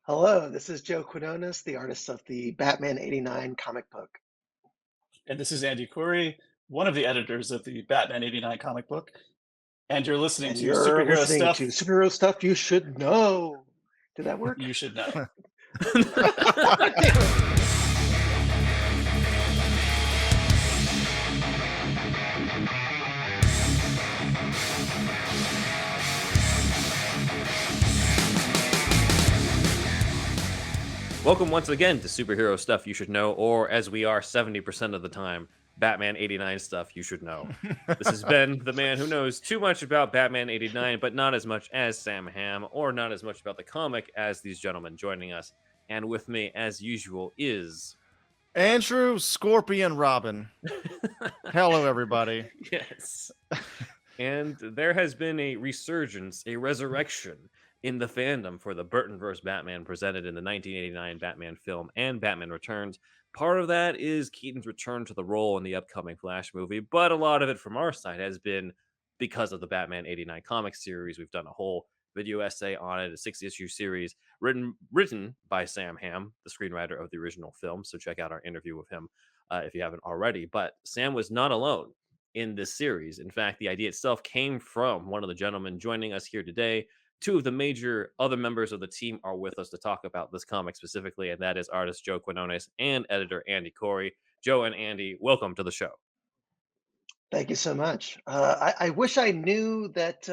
Hello, this is Joe Quinones, the artist of the Batman '89 comic book. And this is Andy Khouri, one of the editors of the Batman '89 comic book, and you're listening And to you're Superhero listening Stuff to superhero stuff you should know. Did that work? You Should Know. Welcome once again to Superhero Stuff You Should Know, or as we are 70% of the time, Batman '89 Stuff You Should Know. This has been the man who knows too much about Batman '89, but not as much as Sam Hamm, or not as much about the comic as these gentlemen joining us. And with me, as usual, is... Andrew Scorpion Robin. Hello, everybody. Yes. And there has been a resurgence, a resurrection in the fandom for the Burtonverse Batman presented in the 1989 Batman film and Batman Returns. Part of that is Keaton's return to the role in the upcoming Flash movie, but a lot of it from our side has been because of the Batman '89 comic series. We've done a whole video essay on it, a 6-issue series written by Sam Hamm, the screenwriter of the original film. So check out our interview with him if you haven't already. But Sam was not alone in this series. In fact, the idea itself came from one of the gentlemen joining us here today. Two of the major other members of the team are with us to talk about this comic specifically, and that is artist Joe Quinones and editor Andy Khouri. Joe and Andy, welcome to the show. Thank you so much. I wish I knew that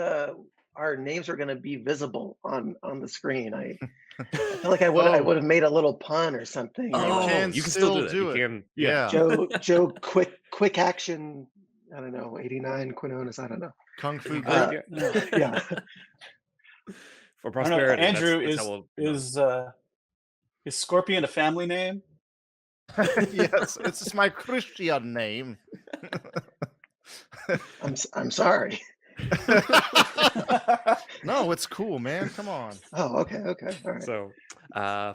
our names were going to be visible on the screen. I feel like I would have made a little pun or something. You can still do that. You it. can, Yeah. Joe, quick action. I don't know, '89 Quinones. I don't know. Kung Fu Uh, Grip. yeah. for I don't know, prosperity. Andrew that's how we'll- is Scorpion a family name? Yes, it's my Christian name. I'm sorry. No, it's cool, man. Come on. Oh, okay, all right. So,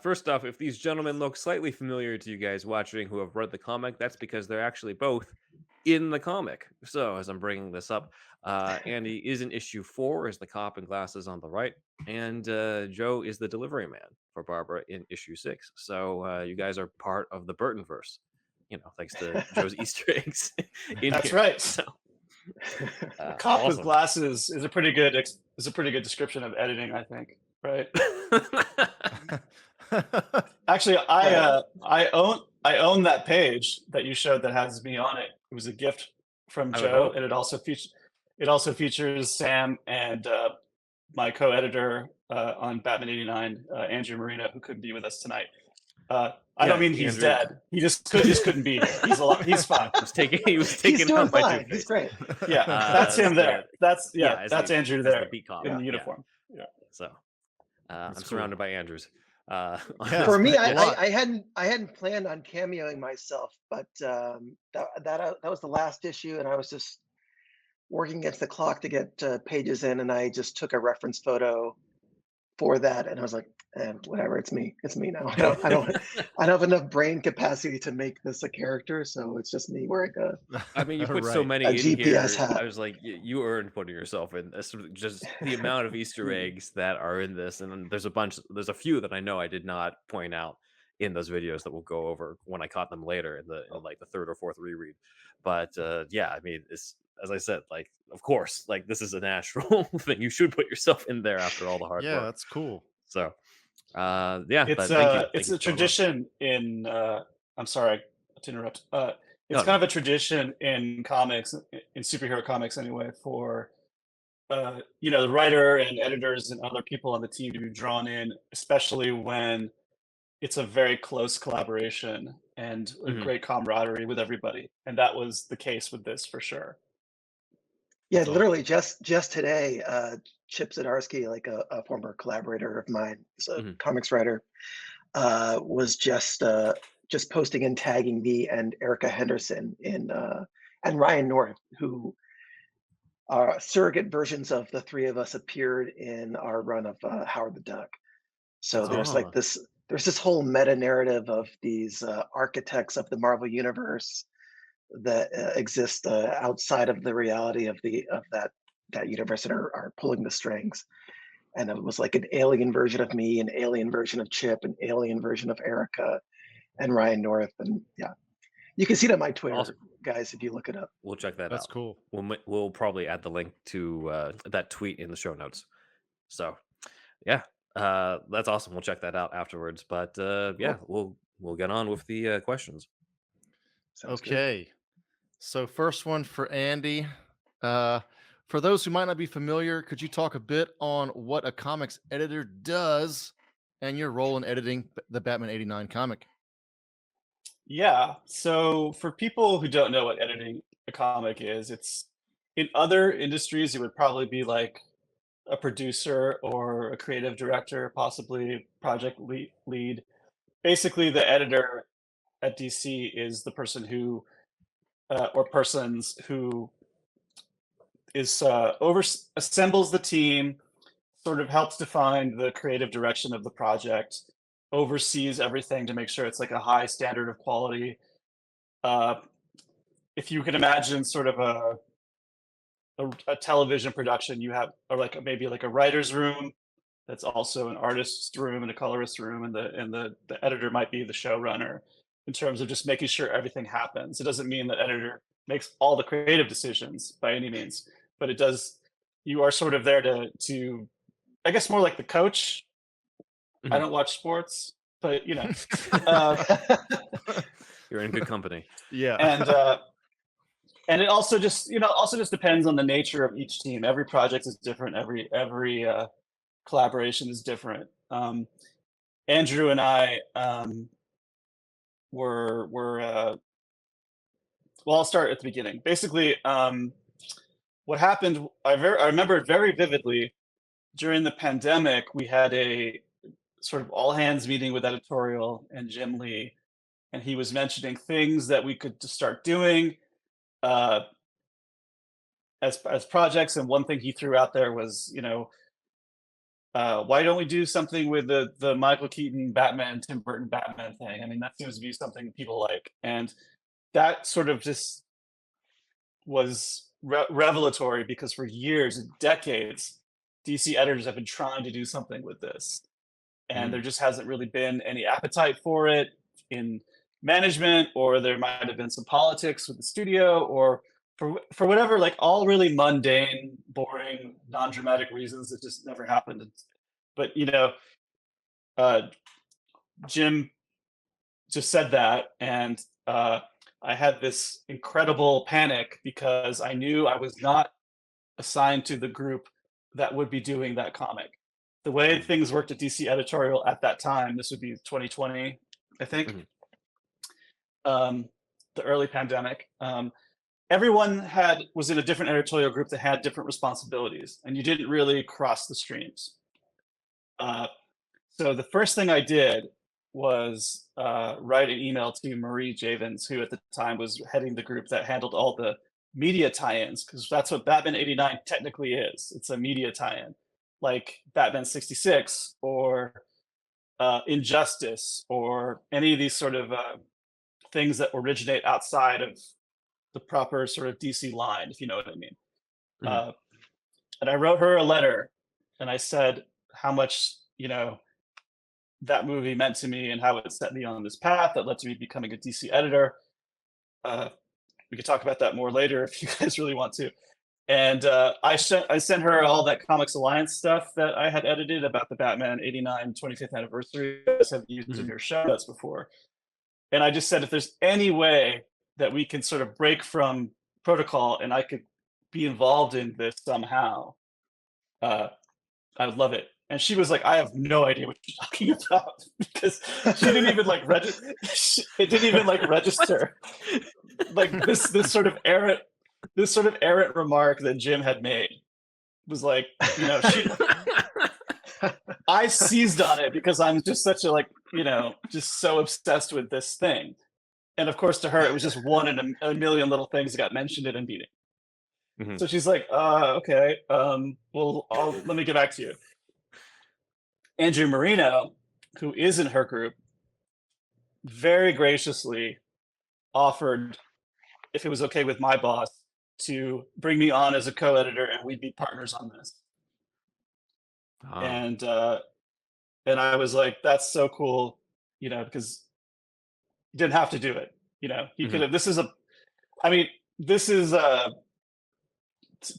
first off, if these gentlemen look slightly familiar to you guys watching who have read the comic, that's because they're actually both in the comic. So, as I'm bringing this up, Andy is in issue 4 as the cop in glasses on the right, and Joe is the delivery man for Barbara in issue 6. So, you guys are part of the Burtonverse, thanks to Joe's Easter eggs. That's here. right. So, Cop with awesome. glasses is a pretty good description of editing, I think. Right? Actually, I own that page that you showed that has me on it. It was a gift from I would Joe, hope. and it also features Sam and my co-editor on Batman '89, Andrew Marino, who couldn't be with us tonight. I don't mean he's Andrew. dead. He just couldn't be here. He's alive. He's fine. He was taken He's doing out by fine. Two-Face. He's great. Yeah, that's him there. That's as Andrew as there the beat cop. in the Yeah. uniform. So I'm cool. surrounded by Andrews. Yeah. For me, a lot. I hadn't planned on cameoing myself, but that was the last issue, and I was just working against the clock to get pages in, and I just took a reference photo for that, and I was like, whatever, it's me now. I don't have enough brain capacity to make this a character, so it's just me wearing I mean, you put so Right. many a in GPS here. hat. I was like, you earned putting yourself in this. Just the amount of Easter eggs that are in this, and then there's a few that I know I did not point out in those videos that we'll go over when I caught them later in like the third or fourth reread. But yeah, I mean, it's, as I said, like, of course, like, this is a natural thing. You should put yourself in there after all the hard Yeah, work. that's cool. So yeah, It's but thank you. Thank it's you a so much. tradition in I'm sorry to interrupt. It's No, kind no. of a tradition in comics, in superhero comics anyway, for the writer and editors and other people on the team to be drawn in, especially when it's a very close collaboration and a Mhm. great camaraderie with everybody. And that was the case with this for sure. Yeah, That's awesome. literally just today, Chip Zdarsky, like a former collaborator of mine, is a Mhm. comics writer, was just posting and tagging me and Erica Henderson and Ryan North, who are surrogate versions of the three of us appeared in our run of Howard the Duck. So That's awesome. there's this whole meta narrative of these architects of the Marvel universe that exist outside of the reality of that universe and are pulling the strings. and it was like an alien version of me, an alien version of Chip, an alien version of Erica, and Ryan North, and yeah, you can see it on my Twitter, Awesome. guys, if you look it up. We'll check that That's out. cool. We'll probably add the link to that tweet in the show notes. So, yeah, that's awesome. We'll check that out afterwards. But yeah, we'll get on with the questions. Sounds good. Okay. So first one for Andy. For those who might not be familiar, could you talk a bit on what a comics editor does and your role in editing the Batman 89 comic? Yeah. So for people who don't know what editing a comic is, it's in other industries, it would probably be like a producer or a creative director, possibly project lead. Basically, the editor at DC is the person who, or persons who is assembles the team, sort of helps define the creative direction of the project, oversees everything to make sure it's like a high standard of quality. If you can imagine sort of a television production, you have or like maybe like a writer's room that's also an artist's room and a colorist's room, and the editor might be the showrunner in terms of just making sure everything happens. It doesn't mean that editor makes all the creative decisions by any means, but it does. You are sort of there to I guess more like the coach. I don't watch sports, but you know, You're in good company. Yeah. and it also just depends on the nature of each team. Every project is different. Every collaboration is different. Andrew and I were well, I'll start at the beginning. Basically, what happened, I remember it very vividly. During the pandemic, we had a sort of all hands meeting with editorial and Jim Lee, and he was mentioning things that we could start doing as projects. And one thing he threw out there was, why don't we do something with the Michael Keaton Batman, Tim Burton Batman thing? I mean, that seems to be something people like, and that sort of just was revelatory, because for years and decades, DC editors have been trying to do something with this, and there just hasn't really been any appetite for it in management, or there might have been some politics with the studio, or for whatever, like all really mundane, boring, non-dramatic reasons, it just never happened. But Jim just said that, and I had this incredible panic because I knew I was not assigned to the group that would be doing that comic. The way things worked at DC editorial at that time, this would be 2020, I think, the early pandemic. Everyone was in a different editorial group that had different responsibilities, and you didn't really cross the streams. So the first thing I did was write an email to Marie Javins, who at the time was heading the group that handled all the media tie-ins, because that's what Batman 89 technically is. It's a media tie-in, like Batman 66 or Injustice, or any of these sort of things that originate outside of the proper sort of DC line, if you know what I mean. And I wrote her a letter, and I said how much, that movie meant to me and how it set me on this path that led to me becoming a DC editor. We could talk about that more later if you guys really want to. And I sent her all that Comics Alliance stuff that I had edited about the Batman 89 25th anniversary. I have used in your show notes before. And I just said, if there's any way that we can sort of break from protocol and I could be involved in this somehow, I would love it. And she was like, I have no idea what you're talking about, because she didn't even like register. It didn't even like register. Like this sort of errant remark that Jim had made was like, I seized on it because I'm just such a just so obsessed with this thing. And of course, to her, it was just one in a million little things that got mentioned in a meeting. So she's like, okay, well, let me get back to you. Andrew Marino, who is in her group, very graciously offered, if it was okay with my boss, to bring me on as a co-editor, and we'd be partners on this. and I was like, that's so cool, because he didn't have to do it. He could have. This is this is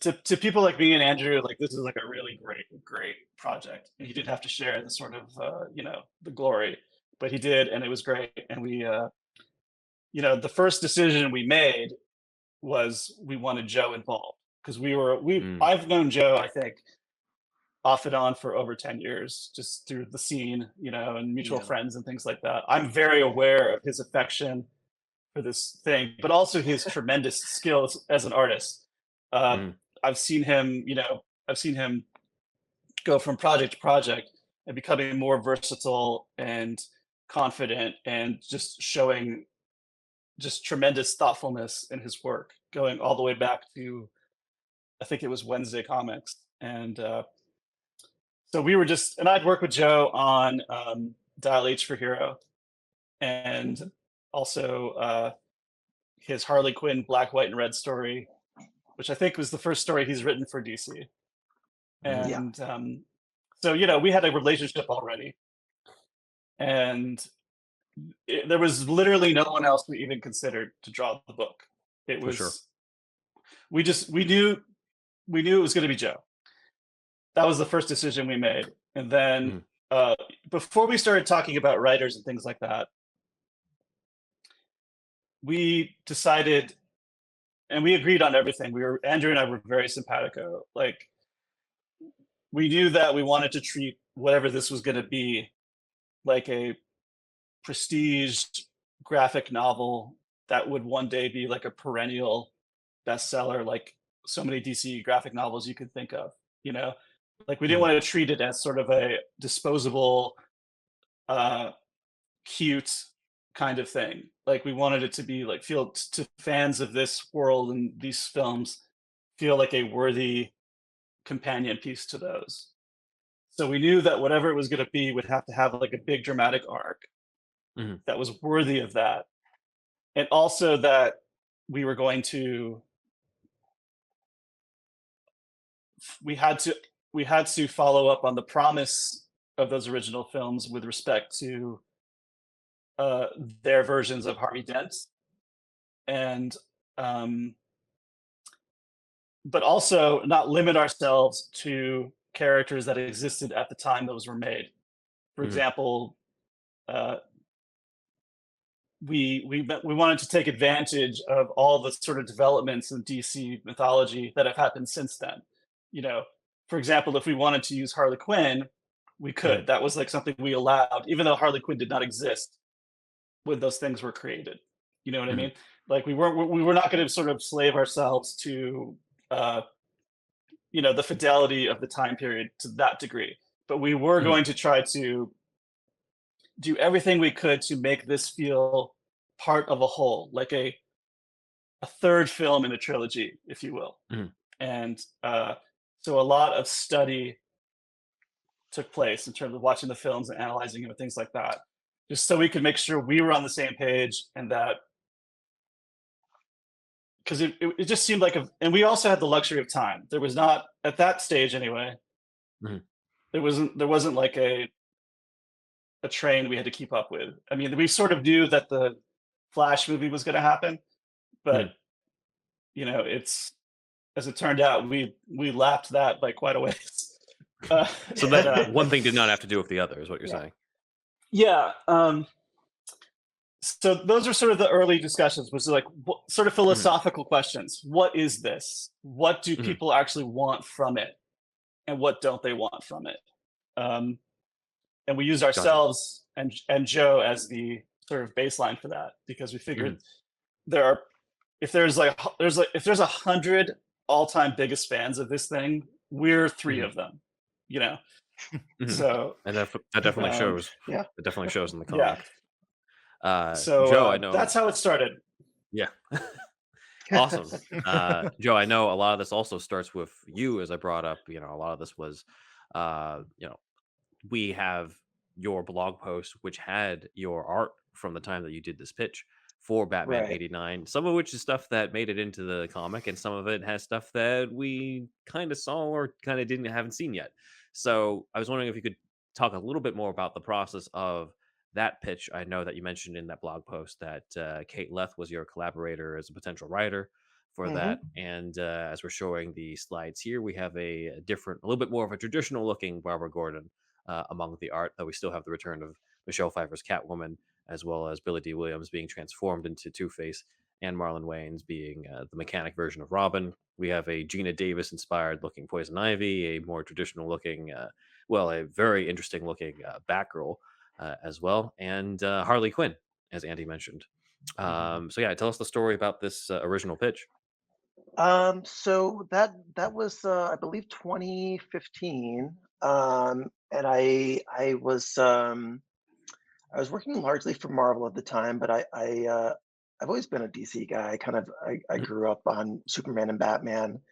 to people like me and Andrew, like this is like a really great project. And he didn't have to share the sort of the glory, but he did, and it was great. And we the first decision we made was we wanted Joe involved, because I've known Joe, I think, off and on for over 10 years, just through the scene, and mutual friends and things like that. I'm very aware of his affection for this thing, but also his tremendous skills as an artist. I've seen him go from project to project and becoming more versatile and confident, and just showing just tremendous thoughtfulness in his work, going all the way back to, I think it was Wednesday Comics. And so and I'd worked with Joe on Dial H for Hero, and also his Harley Quinn Black, White, and Red story, which I think was the first story he's written for DC. And so, we had a relationship already. And there was literally no one else we even considered to draw the book. It was, we knew it was going to be Joe. That was the first decision we made. And then before we started talking about writers and things like that, we decided, and we agreed on everything. Andrew and I were very simpatico. Like, we knew that we wanted to treat whatever this was going to be like a prestige graphic novel that would one day be like a perennial bestseller, like so many DC graphic novels you could think of. Like, we didn't want to treat it as sort of a disposable, cute kind of thing. Like, we wanted it to be like, feel to fans of this world and these films, feel like a worthy companion piece to those. So we knew that whatever it was going to be would have to have like a big dramatic arc that was worthy of that, and also that we were going to we had to follow up on the promise of those original films with respect to their versions of Harvey Dent, and but also not limit ourselves to characters that existed at the time those were made. For example, we wanted to take advantage of all the sort of developments in DC mythology that have happened since then. For example, if we wanted to use Harley Quinn, we could. That was like something we allowed, even though Harley Quinn did not exist when those things were created. You know what I mean? Like, we were not going to sort of slave ourselves to the fidelity of the time period to that degree, but we were going to try to do everything we could to make this feel part of a whole, like a third film in a trilogy, if you will. And so a lot of study took place in terms of watching the films and analyzing them and things like that, just so we could make sure we were on the same page, and that, because it just seemed like and we also had the luxury of time. There was not, at that stage anyway, there wasn't like a train we had to keep up with. I mean, we sort of knew that the Flash movie was going to happen, but it's, as it turned out, we lapped that by quite a ways. So that one thing did not have to do with the other, is what you're saying. Yeah. So those are sort of the early discussions, was like sort of philosophical questions. What is this? What do people actually want from it? And what don't they want from it? And we used ourselves and Joe as the sort of baseline for that, because we figured if there's 100 all-time biggest fans of this thing, we're 3 of them, So, and that definitely shows. Yeah, it definitely shows in the comic. So Joe, I know that's how it started. Yeah. Awesome. Joe, I know a lot of this also starts with you, as I brought up. A lot of this was, we have your blog post, which had your art from the time that you did this pitch for Batman '89, some of which is stuff that made it into the comic, and some of it has stuff that we kind of saw or kind of haven't seen yet. So I was wondering if you could talk a little bit more about the process of that pitch. I know that you mentioned in that blog post that Kate Leth was your collaborator as a potential writer for Hmm. that. And as we're showing the slides here, we have a different, a little bit more of a traditional looking Barbara Gordon among the art, though we still have the return of Michelle Pfeiffer's Catwoman, as well as Billy D. Williams being transformed into Two-Face and Marlon Wayans being the mechanic version of Robin. We have a Gina Davis inspired looking Poison Ivy, a more traditional looking, a very interesting looking Batgirl as well, and Harley Quinn, as Andy mentioned. So yeah, tell us the story about this original pitch. So that was I believe 2015, and I was working largely for Marvel at the time, but I've always been a DC guy. I Mhm. grew up on Superman and Batman,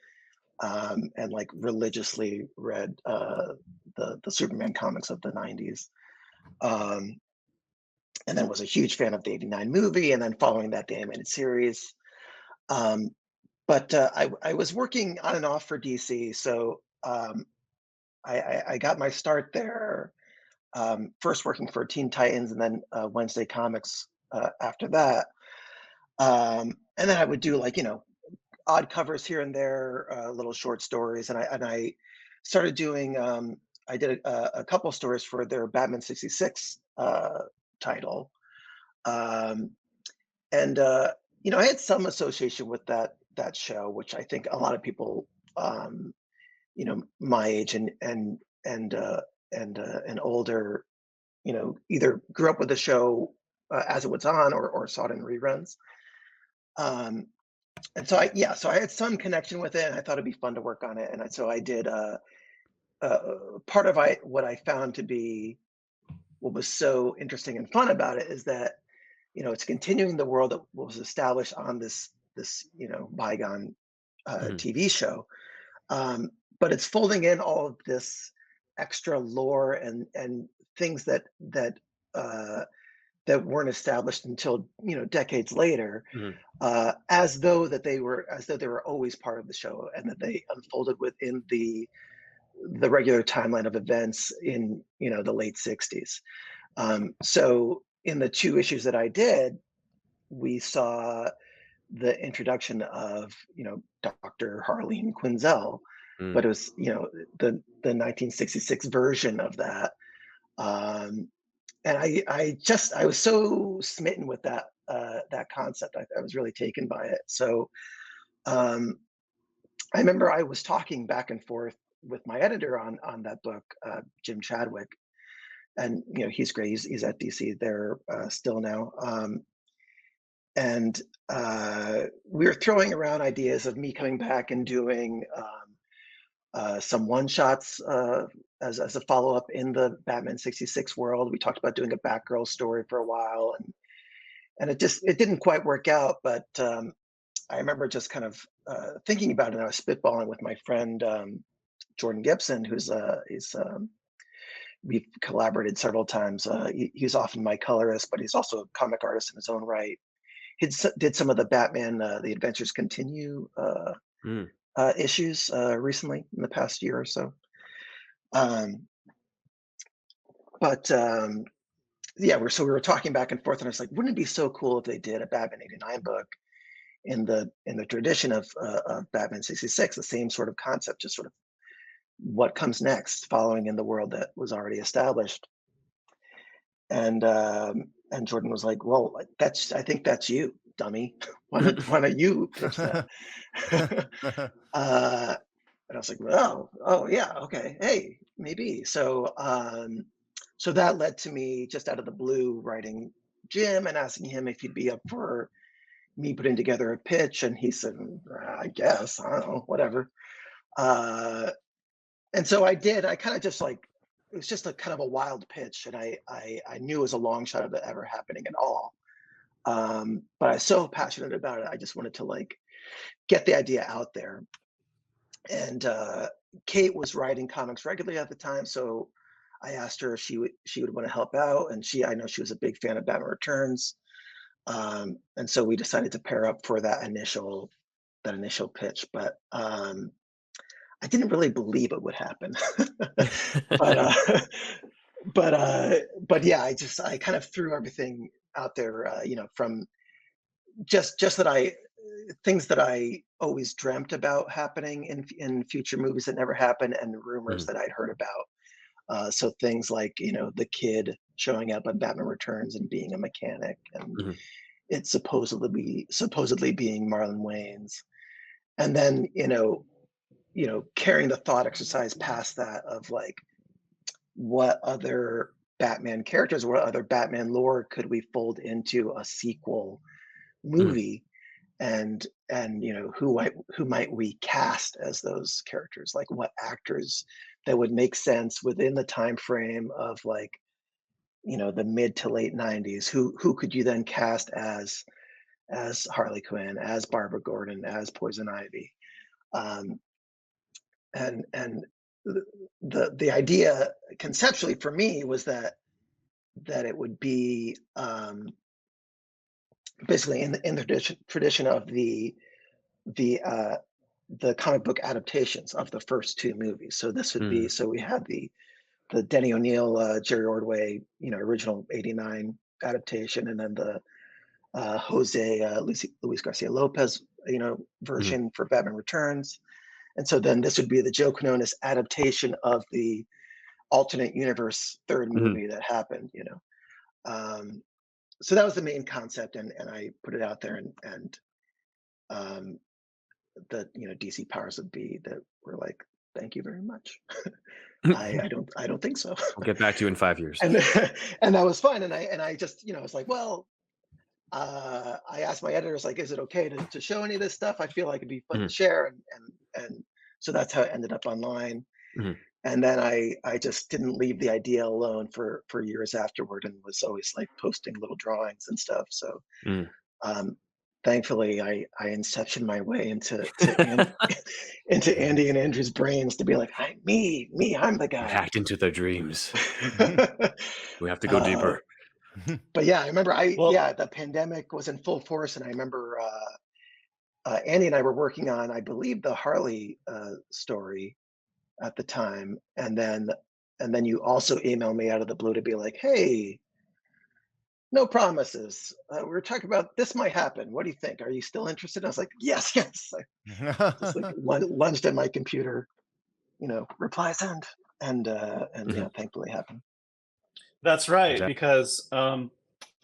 and like religiously read the Superman comics of the 90s. Um, and then was a huge fan of the 89 movie, and then following that, the animated series. Um, but I was working on and off for DC, so I got my start there, first working for Teen Titans and then Wednesday Comics after that. And then I would do, like, odd covers here and there, little short stories, and I started doing. I did a couple stories for their Batman '66 title, um, and I had some association with that show, which I think a lot of people, my age and older, either grew up with the show as it was on, or saw it in reruns. Um, and so I had some connection with it, and I thought it'd be fun to work on it, and so I did. Part of what I found to be what was so interesting and fun about it is that it's continuing the world that was established on this bygone Mhm. TV show, but it's folding in all of this extra lore and things uh, that weren't established until decades later, Mhm. as though they were always part of the show, and that they unfolded within the regular timeline of events in the late '60s. So in the two issues that I did, we saw the introduction of Dr. Harleen Quinzel, Mm. but it was the 1966 version of that. Um, and I was so smitten with that concept. I was really taken by it. So um, I remember I was talking back and forth with my editor on that book, Jim Chadwick, and he's great. He's at DC there still now. And we were throwing around ideas of me coming back and doing some one shots as a follow up in the Batman '66 world. We talked about doing a Batgirl story for a while, and it didn't quite work out. But I remember just kind of thinking about it. And I was spitballing with my friend Jordan Gibson, he's we've collaborated several times. He's often my colorist, but he's also a comic artist in his own right. Did some of the Batman The Adventures Continue Mm. issues recently in the past year or so. Um, but yeah, we were talking back and forth, and I was like, wouldn't it be so cool if they did a Batman '89 book in the tradition of Batman '66, the same sort of concept, just sort of what comes next, following in the world that was already established. And Jordan was like, "Well, like, I think that's you, dummy. Why don't you pitch that?" uh, and I was like, "Oh yeah, okay, hey, maybe." So that led to me just out of the blue writing Jim and asking him if he'd be up for me putting together a pitch, and he said, "I guess, I don't know, whatever." Uh, and so I did. I kind of just like it was just a kind of a wild pitch, and I knew it was a long shot of it ever happening at all. But I was so passionate about it, I just wanted to like get the idea out there. And Kate was writing comics regularly at the time, so I asked her if she would want to help out, and I know she was a big fan of Batman Returns, and so we decided to pair up for that initial pitch. But I didn't really believe it would happen. but but yeah, I kind of threw everything out there, from just that I things that I always dreamt about happening in future movies that never happened, and rumors Mhm. that I'd heard about. So things like, the kid showing up on Batman Returns and being a mechanic, and Mhm. it supposedly being Marlon Wayans, and then carrying the thought exercise past that of like, what other Batman characters, what other Batman lore could we fold into a sequel Mhm. movie, and who might we cast as those characters, like what actors that would make sense within the time frame of like the mid to late 90s, who could you then cast as Harley Quinn, as Barbara Gordon, as Poison Ivy. Um, and the idea conceptually for me was that it would be, basically in the tradition of the uh, the comic book adaptations of the first two movies. So this would be, Mhm. so we had the Denny O'Neil, Jerry Ordway, original '89 adaptation, and then the Jose Luis Garcia Lopez, Mhm. version for Batman Returns. And so then this would be the Joe Quinones adaptation of the alternate universe third Mhm. movie that happened. Um, so that was the main concept, and I put it out there, and um, the DC powers that be that were like, thank you very much. I don't think so. I'll get back to you in 5 years. and and that was fine. And I just was like, well, I asked my editors, like, is it okay to show any of this stuff? I feel like it'd be fun to Mhm. share, and so that's how it ended up online. Mhm. And then I just didn't leave the idea alone for years afterward, and was always like posting little drawings and stuff. So Mhm. um, thankfully, I inception my way into Andy and Andrew's brains to be like, I'm the You guy. hacked into their dreams. We have to go uh, deeper. but yeah, I remember Well, the pandemic was in full force, and I remember Andy and I were working on, I believe, the Harley story at the time, and then you also emailed me out of the blue to be like, hey, no promises. We're talking about this might happen. What do you think? Are you still interested? I was like, yes, yes. I just like lunged at my computer, reply send, and Mhm. yeah, thankfully happened. that's right, Exactly. because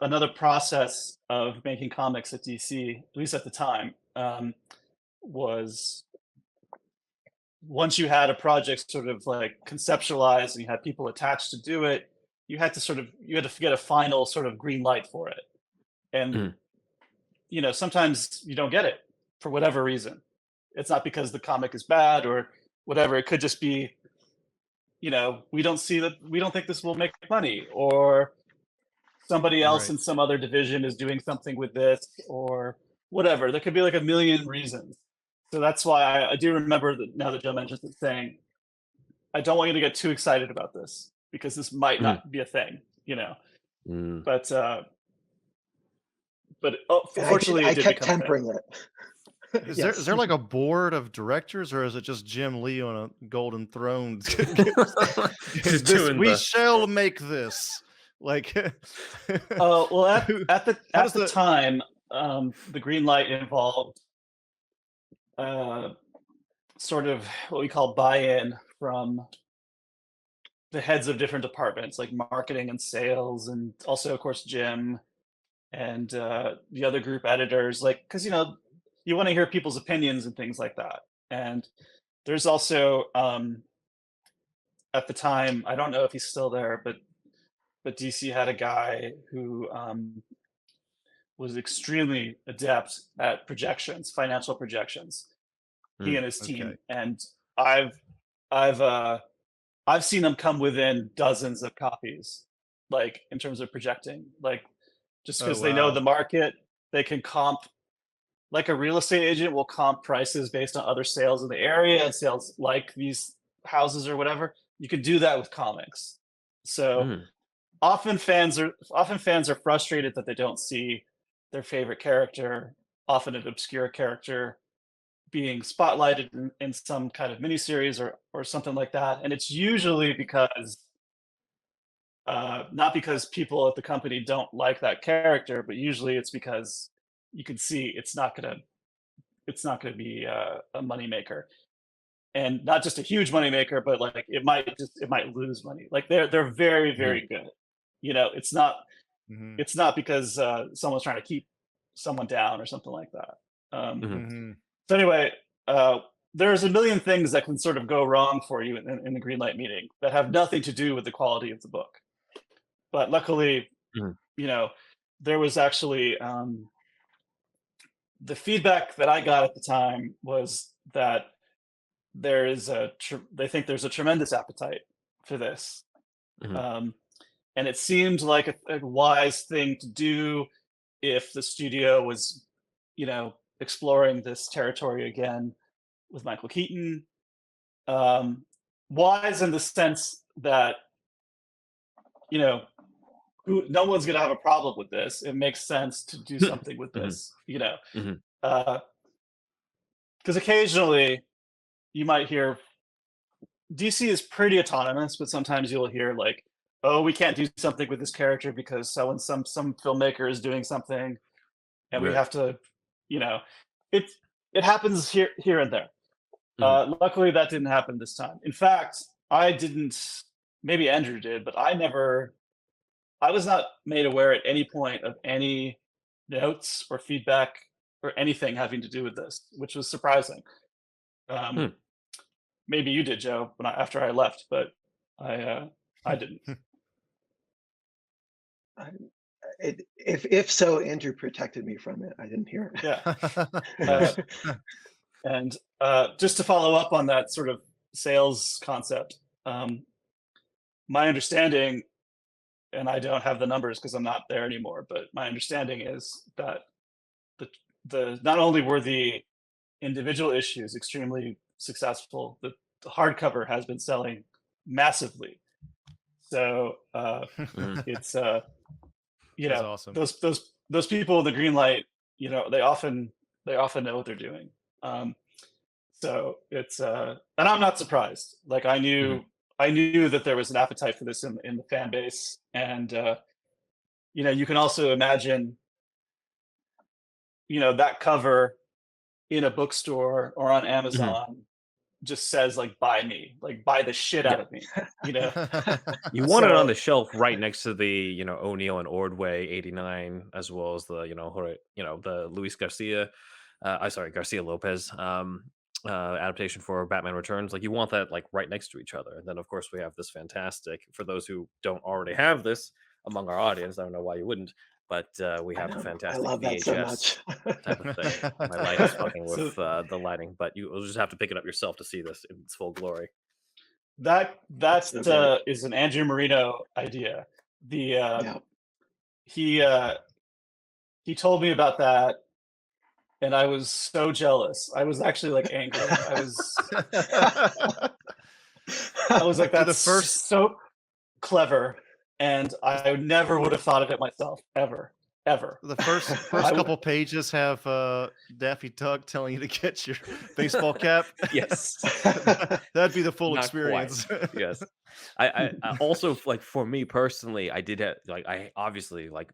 another process of making comics at DC, at least at the time, was once you had a project sort of like conceptualized and you had people attached to do it, you had to get a final sort of green light for it. And Mhm. sometimes you don't get it for whatever reason. It's not because the comic is bad or whatever. It could just be, we don't see that, we don't think this will make money, or somebody else Right. in some other division is doing something with this, or whatever. There could be like a million reasons. So that's why I do remember that now that Joe mentions it, saying, I don't want you to get too excited about this because this might Mhm. not be a thing. Mm. But And fortunately, I it did kept become a thing. tempering it. Is Yes. there like a board of directors, or is it just Jim Lee on a golden throne? Just This doing we the shall make this. Like, Well, who- how at does the the time, the green light involved uh, sort of what we call buy-in from the heads of different departments, like marketing and sales, and also, of course, Jim and the other group editors. Like, because you want to hear people's opinions and things like that. And there's also at the time, I don't know if he's still there, but DC had a guy who was extremely adept at projections, financial projections. He Mm. and his okay? team, and I've I've uh, I've seen them come within dozens of copies, like in terms of projecting, like just Oh because they know wow! the market, they can comp. Like a real estate agent will comp prices based on other sales in the area and sales like these houses or whatever. You can do that with comics. So Mm. often fans are frustrated that they don't see their favorite character, often an obscure character, being spotlighted in some kind of miniseries or something like that. And it's usually because not because people at the company don't like that character, but usually it's because you can see it's not gonna be a moneymaker, and not just a huge moneymaker, but like it might lose money. Like they're very very good. You know, it's not because someone's trying to keep someone down or something like that. So anyway, there's a million things that can sort of go wrong for you in the green light meeting that have nothing to do with the quality of the book. But luckily, you know, there was actually the feedback that I got at the time was that there is they think there's a tremendous appetite for this. And it seemed like a wise thing to do if the studio was, you know, exploring this territory again with Michael Keaton. Wise in the sense that, you know, no one's going to have a problem with this. It makes sense to do something with this, you know, because occasionally you might hear DC is pretty autonomous, but sometimes you'll hear like, oh, we can't do something with this character because some filmmaker is doing something, and we have to, you know, it happens here and there. Luckily, that didn't happen this time. In fact, I didn't. Maybe Andrew did, but I was not made aware at any point of any notes or feedback or anything having to do with this, which was surprising. Maybe you did, Joe, after I left, but I didn't. If so, Andrew protected me from it. I didn't hear it. Yeah. And just to follow up on that sort of sales concept, my understanding, and I don't have the numbers because I'm not there anymore, but my understanding is that the not only were the individual issues extremely successful, the hardcover has been selling massively. So it's you know, awesome. those people in the green light, you know, they often know what they're doing. So it's and I'm not surprised. Like I knew that there was an appetite for this in the fan base, and you know, you can also imagine, you know, that cover in a bookstore or on Amazon just says like buy me, like buy the shit out of me, you know. You want it on the shelf right next to the, you know, O'Neill and Ordway 89, as well as the, you know, the Luis Garcia Garcia Lopez adaptation for Batman Returns. Like you want that like right next to each other. And then of course we have this fantastic, for those who don't already have this among our audience, I don't know why you wouldn't, but we have the fantastic VHS type of thing. My light is fucking with the lighting, but you'll just have to pick it up yourself to see this in its full glory. That is an Andrew Marino idea. He told me about that, and I was so jealous. I was actually like angry. I was like, that's so clever, and I never would have thought of it myself ever. The first couple pages have Daffy Duck telling you to get your baseball cap. Yes. That'd be the full experience. Yes. I also, like, for me personally, I did have, like, I obviously, like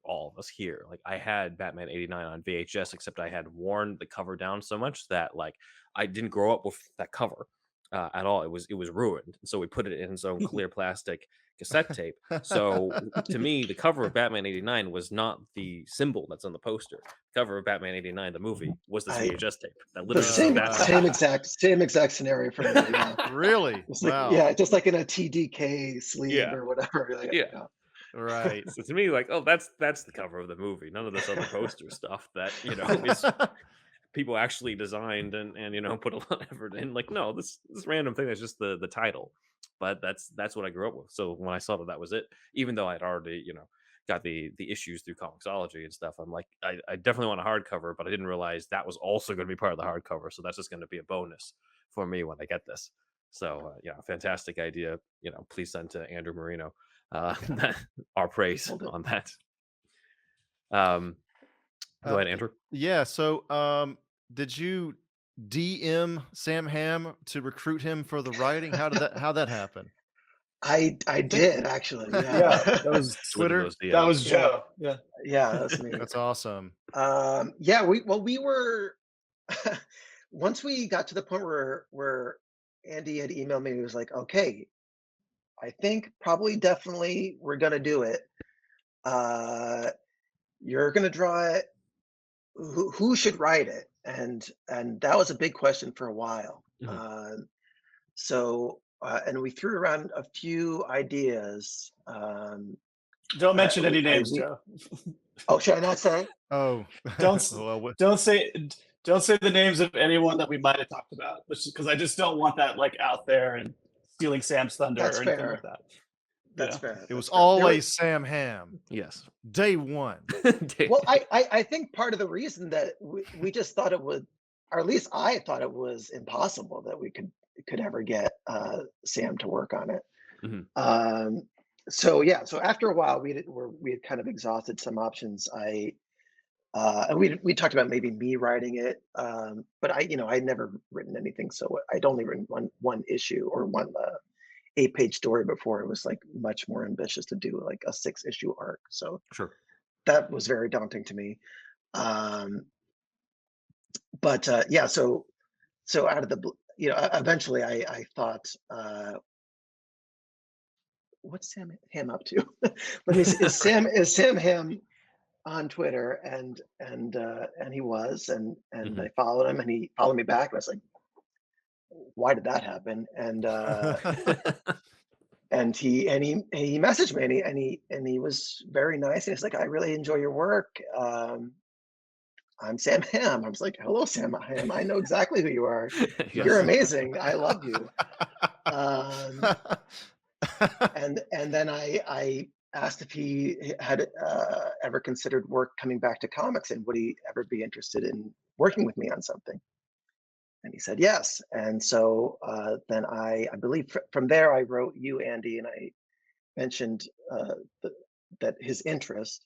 all of us here, like I had Batman 89 on VHS, except I had worn the cover down so much that like I didn't grow up with that cover at all. It was ruined. So we put it in its own clear plastic cassette tape. So to me, the cover of Batman 89 was not the symbol that's on the poster. The cover of Batman 89, the movie, was this VHS tape. That literally the same exact scenario for me. Yeah. Really? Wow. Yeah, just like in a TDK sleeve or whatever. Like, yeah. Right. So to me, like, oh, that's the cover of the movie. None of this other poster stuff that, you know, is people actually designed and you know, put a lot of effort in. Like, no, this random thing is just the title. But that's what I grew up with. So when I saw that was it, even though I'd already, you know, got the issues through Comixology and stuff, I'm like, I definitely want a hardcover, but I didn't realize that was also going to be part of the hardcover. So that's just going to be a bonus for me when I get this. So yeah, fantastic idea. You know, please send to Andrew Marino our praise on that. Go ahead, Andrew. Yeah. So did you DM Sam Hamm to recruit him for the writing? How'd that happen? I did actually. Yeah, Yeah. that was Slid in Twitter? those that DMs. was Joe. Yeah. Yeah, that's me. That's awesome. Yeah, we were once we got to the point where Andy had emailed me, he was like, okay, I think probably definitely we're gonna do it. You're gonna draw it. Who should write it? And that was a big question for a while. And we threw around a few ideas. Don't mention any names, we Joe. Oh, should I not say? Oh, Don't well, don't say the names of anyone that we might have talked about, because I just don't want that like out there and stealing Sam's thunder That's or anything fair. like that. That's Yeah. fair. it was That's fair. There always Sam Hamm. Yes. Day one. Well, I think part of the reason that we just thought it would, or at least I thought it was impossible that we could ever get Sam to work on it. Mhm. So yeah, so after a while we had kind of exhausted some options. And we talked about maybe me writing it, but I'd never written anything, so I'd only written one issue or one 8-page story before. It was like much more ambitious to do like a 6-issue arc. So Sure. that was very daunting to me. But yeah, so out of the eventually I thought, what's Sam Hamm up to? Let me see. Is Sam Hamm on Twitter? And he was, and I followed him, and he followed me back. And I was like, why did that happen? And and he messaged me, and he was very nice. And he's like, I really enjoy your work. I'm Sam Hamm. I was like, hello, Sam Hamm. I know exactly who you are. You're amazing. I love you. And then I asked if he had ever considered coming back to comics, and would he ever be interested in working with me on something? And he said yes. And so then I believe from there I wrote you, Andy, and I mentioned that his interest,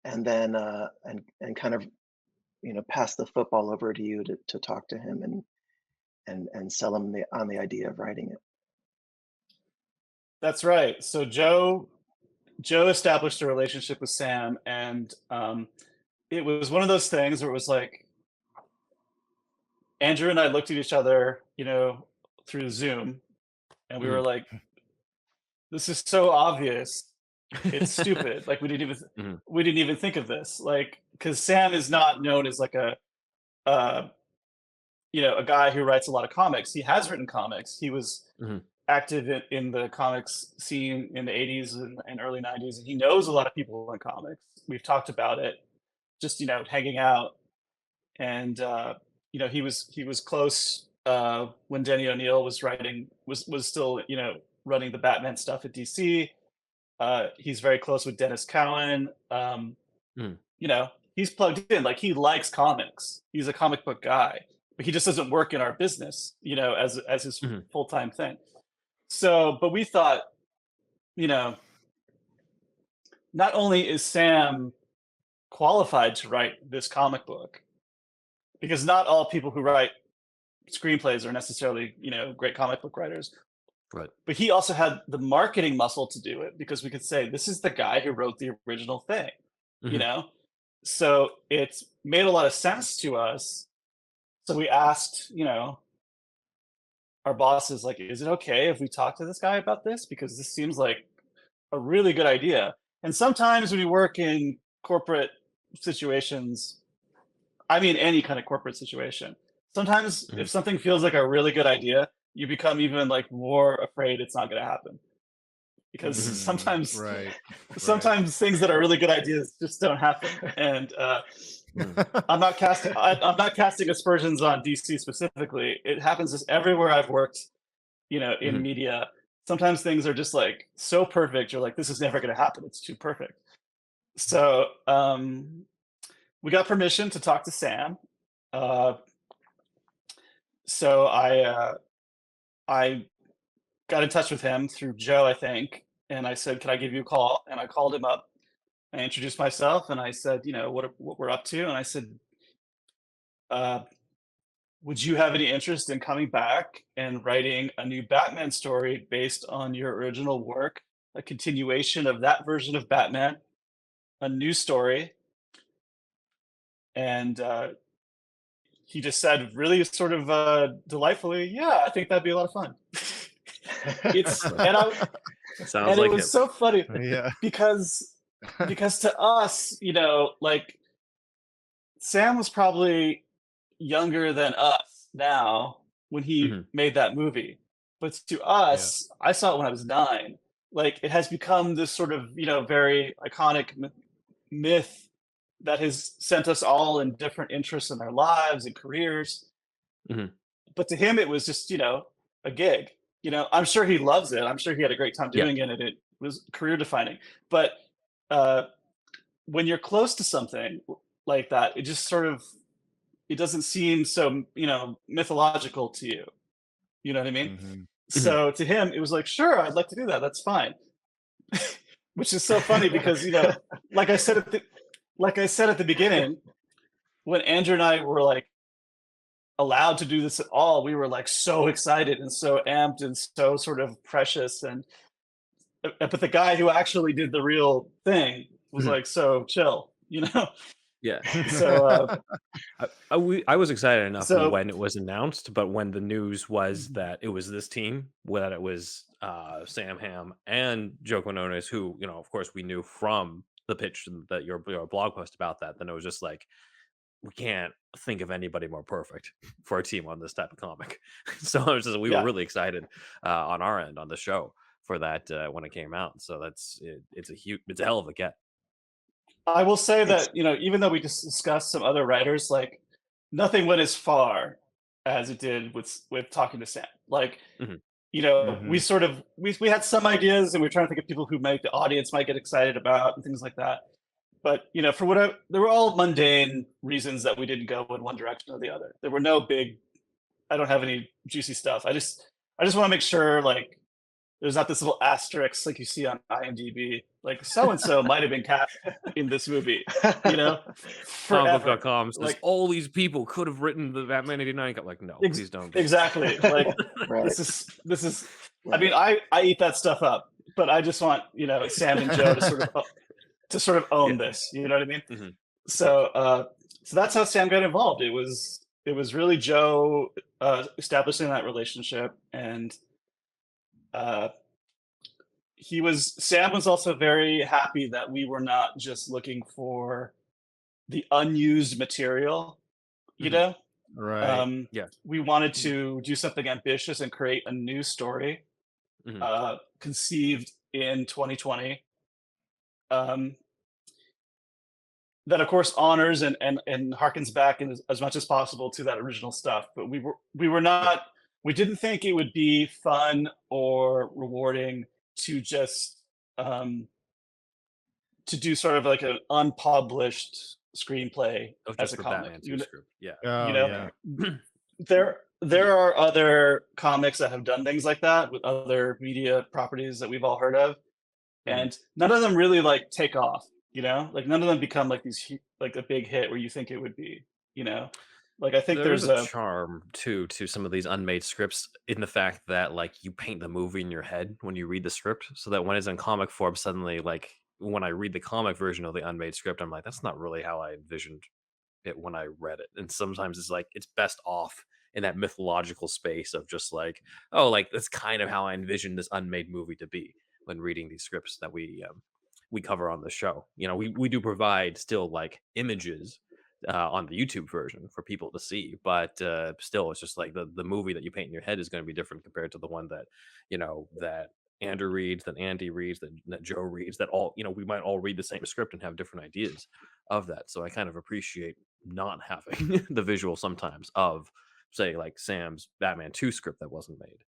and then and kind of pass the football over to you to talk to him and sell him on the idea of writing it. That's right. So Joe established a relationship with Sam, and it was one of those things where it was like Andrew and I looked at each other, through Zoom, and we were like, "This is so obvious. It's stupid. Like we didn't even think of this. Like, because Sam is not known as like a guy who writes a lot of comics. He has written comics. He was active in the comics scene in the 80s and early 90s, and he knows a lot of people in comics. We've talked about it, just hanging out, and he was close when Denny O'Neil was still running the Batman stuff at DC. He's very close with Dennis Cowan. He's plugged in. Like, he likes comics. He's a comic book guy, but he just doesn't work in our business, as his full-time thing. So, but we thought, not only is Sam qualified to write this comic book, because not all people who write screenplays are necessarily, great comic book writers. Right. But he also had the marketing muscle to do it, because we could say, this is the guy who wrote the original thing, So it's made a lot of sense to us. So we asked, our bosses, like, is it okay if we talk to this guy about this? Because this seems like a really good idea. And sometimes when you work in corporate situations, I mean, any kind of corporate situation, sometimes if something feels like a really good idea, you become even like more afraid it's not going to happen. Because sometimes things that are really good ideas just don't happen. And I'm not casting aspersions on DC specifically. It happens just everywhere I've worked, in media. Sometimes things are just like so perfect. You're like, this is never going to happen. It's too perfect. So we got permission to talk to Sam. So I got in touch with him through Joe, I think. And I said, can I give you a call? And I called him up. I introduced myself, and I said, what we're up to. And I said, would you have any interest in coming back and writing a new Batman story based on your original work, a continuation of that version of Batman, a new story? And he just said really sort of delightfully, yeah, I think that'd be a lot of fun. It's and I Sounds and like it was him. so funny Yeah. because to us, like Sam was probably younger than us now when he made that movie. But to us, I saw it when I was 9. Like it has become this sort of, very iconic myth that has sent us all in different interests in our lives and careers. But to him, it was just, a gig. I'm sure he loves it. I'm sure he had a great time doing it, and it was career defining. But when you're close to something like that, it just sort of, it doesn't seem so, mythological to you. You know what I mean? So to him, it was like, sure, I'd like to do that. That's fine. Which is so funny because, like I said at the beginning, when Andrew and I were like allowed to do this at all, we were like so excited and so amped and so sort of precious. But the guy who actually did the real thing was like so chill, Yeah. So I was excited enough So- when it was announced, but when the news was that it was this team, that it was Sam Hamm and Joe Quinones, who, of course we knew from the pitch that your blog post about that, then it was just like, we can't think of anybody more perfect for a team on this type of comic. So it was just, we were really excited on our end on the show for that when it came out. So it's a hell of a get. I will say that, even though we just discussed some other writers, like nothing went as far as it did with talking to Sam. Like, we sort of, we had some ideas and we were trying to think of people who the audience might get excited about and things like that. But, for whatever, there were all mundane reasons that we didn't go in one direction or the other. There were no big, I don't have any juicy stuff. I just want to make sure, like, there's not this little asterisk like you see on IMDb, like so-and-so might have been cast in this movie, forever. Comicbook.com says Like, all these people could have written the Batman '89. Like, no, please don't. Exactly. Like, this is. I mean, I eat that stuff up, but I just want Sam and Joe to sort of own this. You know what I mean? So that's how Sam got involved. It was really Joe establishing that relationship, and Sam was also very happy that we were not just looking for the unused material, Right. We wanted to do something ambitious and create a new story conceived in 2020 that of course honors and harkens back as much as possible to that original stuff. But we didn't think it would be fun or rewarding to just to do sort of like an unpublished screenplay as a comic. Script. There are other comics that have done things like that with other media properties that we've all heard of, and none of them really like take off. Like none of them become like these like a big hit where you think it would be. Like I think there's a charm too to some of these unmade scripts in the fact that like you paint the movie in your head when you read the script, so that when it's in comic form, suddenly like when I read the comic version of the unmade script, I'm like, that's not really how I envisioned it when I read it. And sometimes it's like it's best off in that mythological space of just like, oh, like that's kind of how I envisioned this unmade movie to be when reading these scripts that we cover on the show. We do provide still like images on the YouTube version for people to see, but still it's just like the movie that you paint in your head is going to be different compared to the one that that Andrew reads, that Andy reads, that Joe reads, that all we might all read the same script and have different ideas of that. So I kind of appreciate not having the visual sometimes of, say, like Sam's Batman 2 script that wasn't made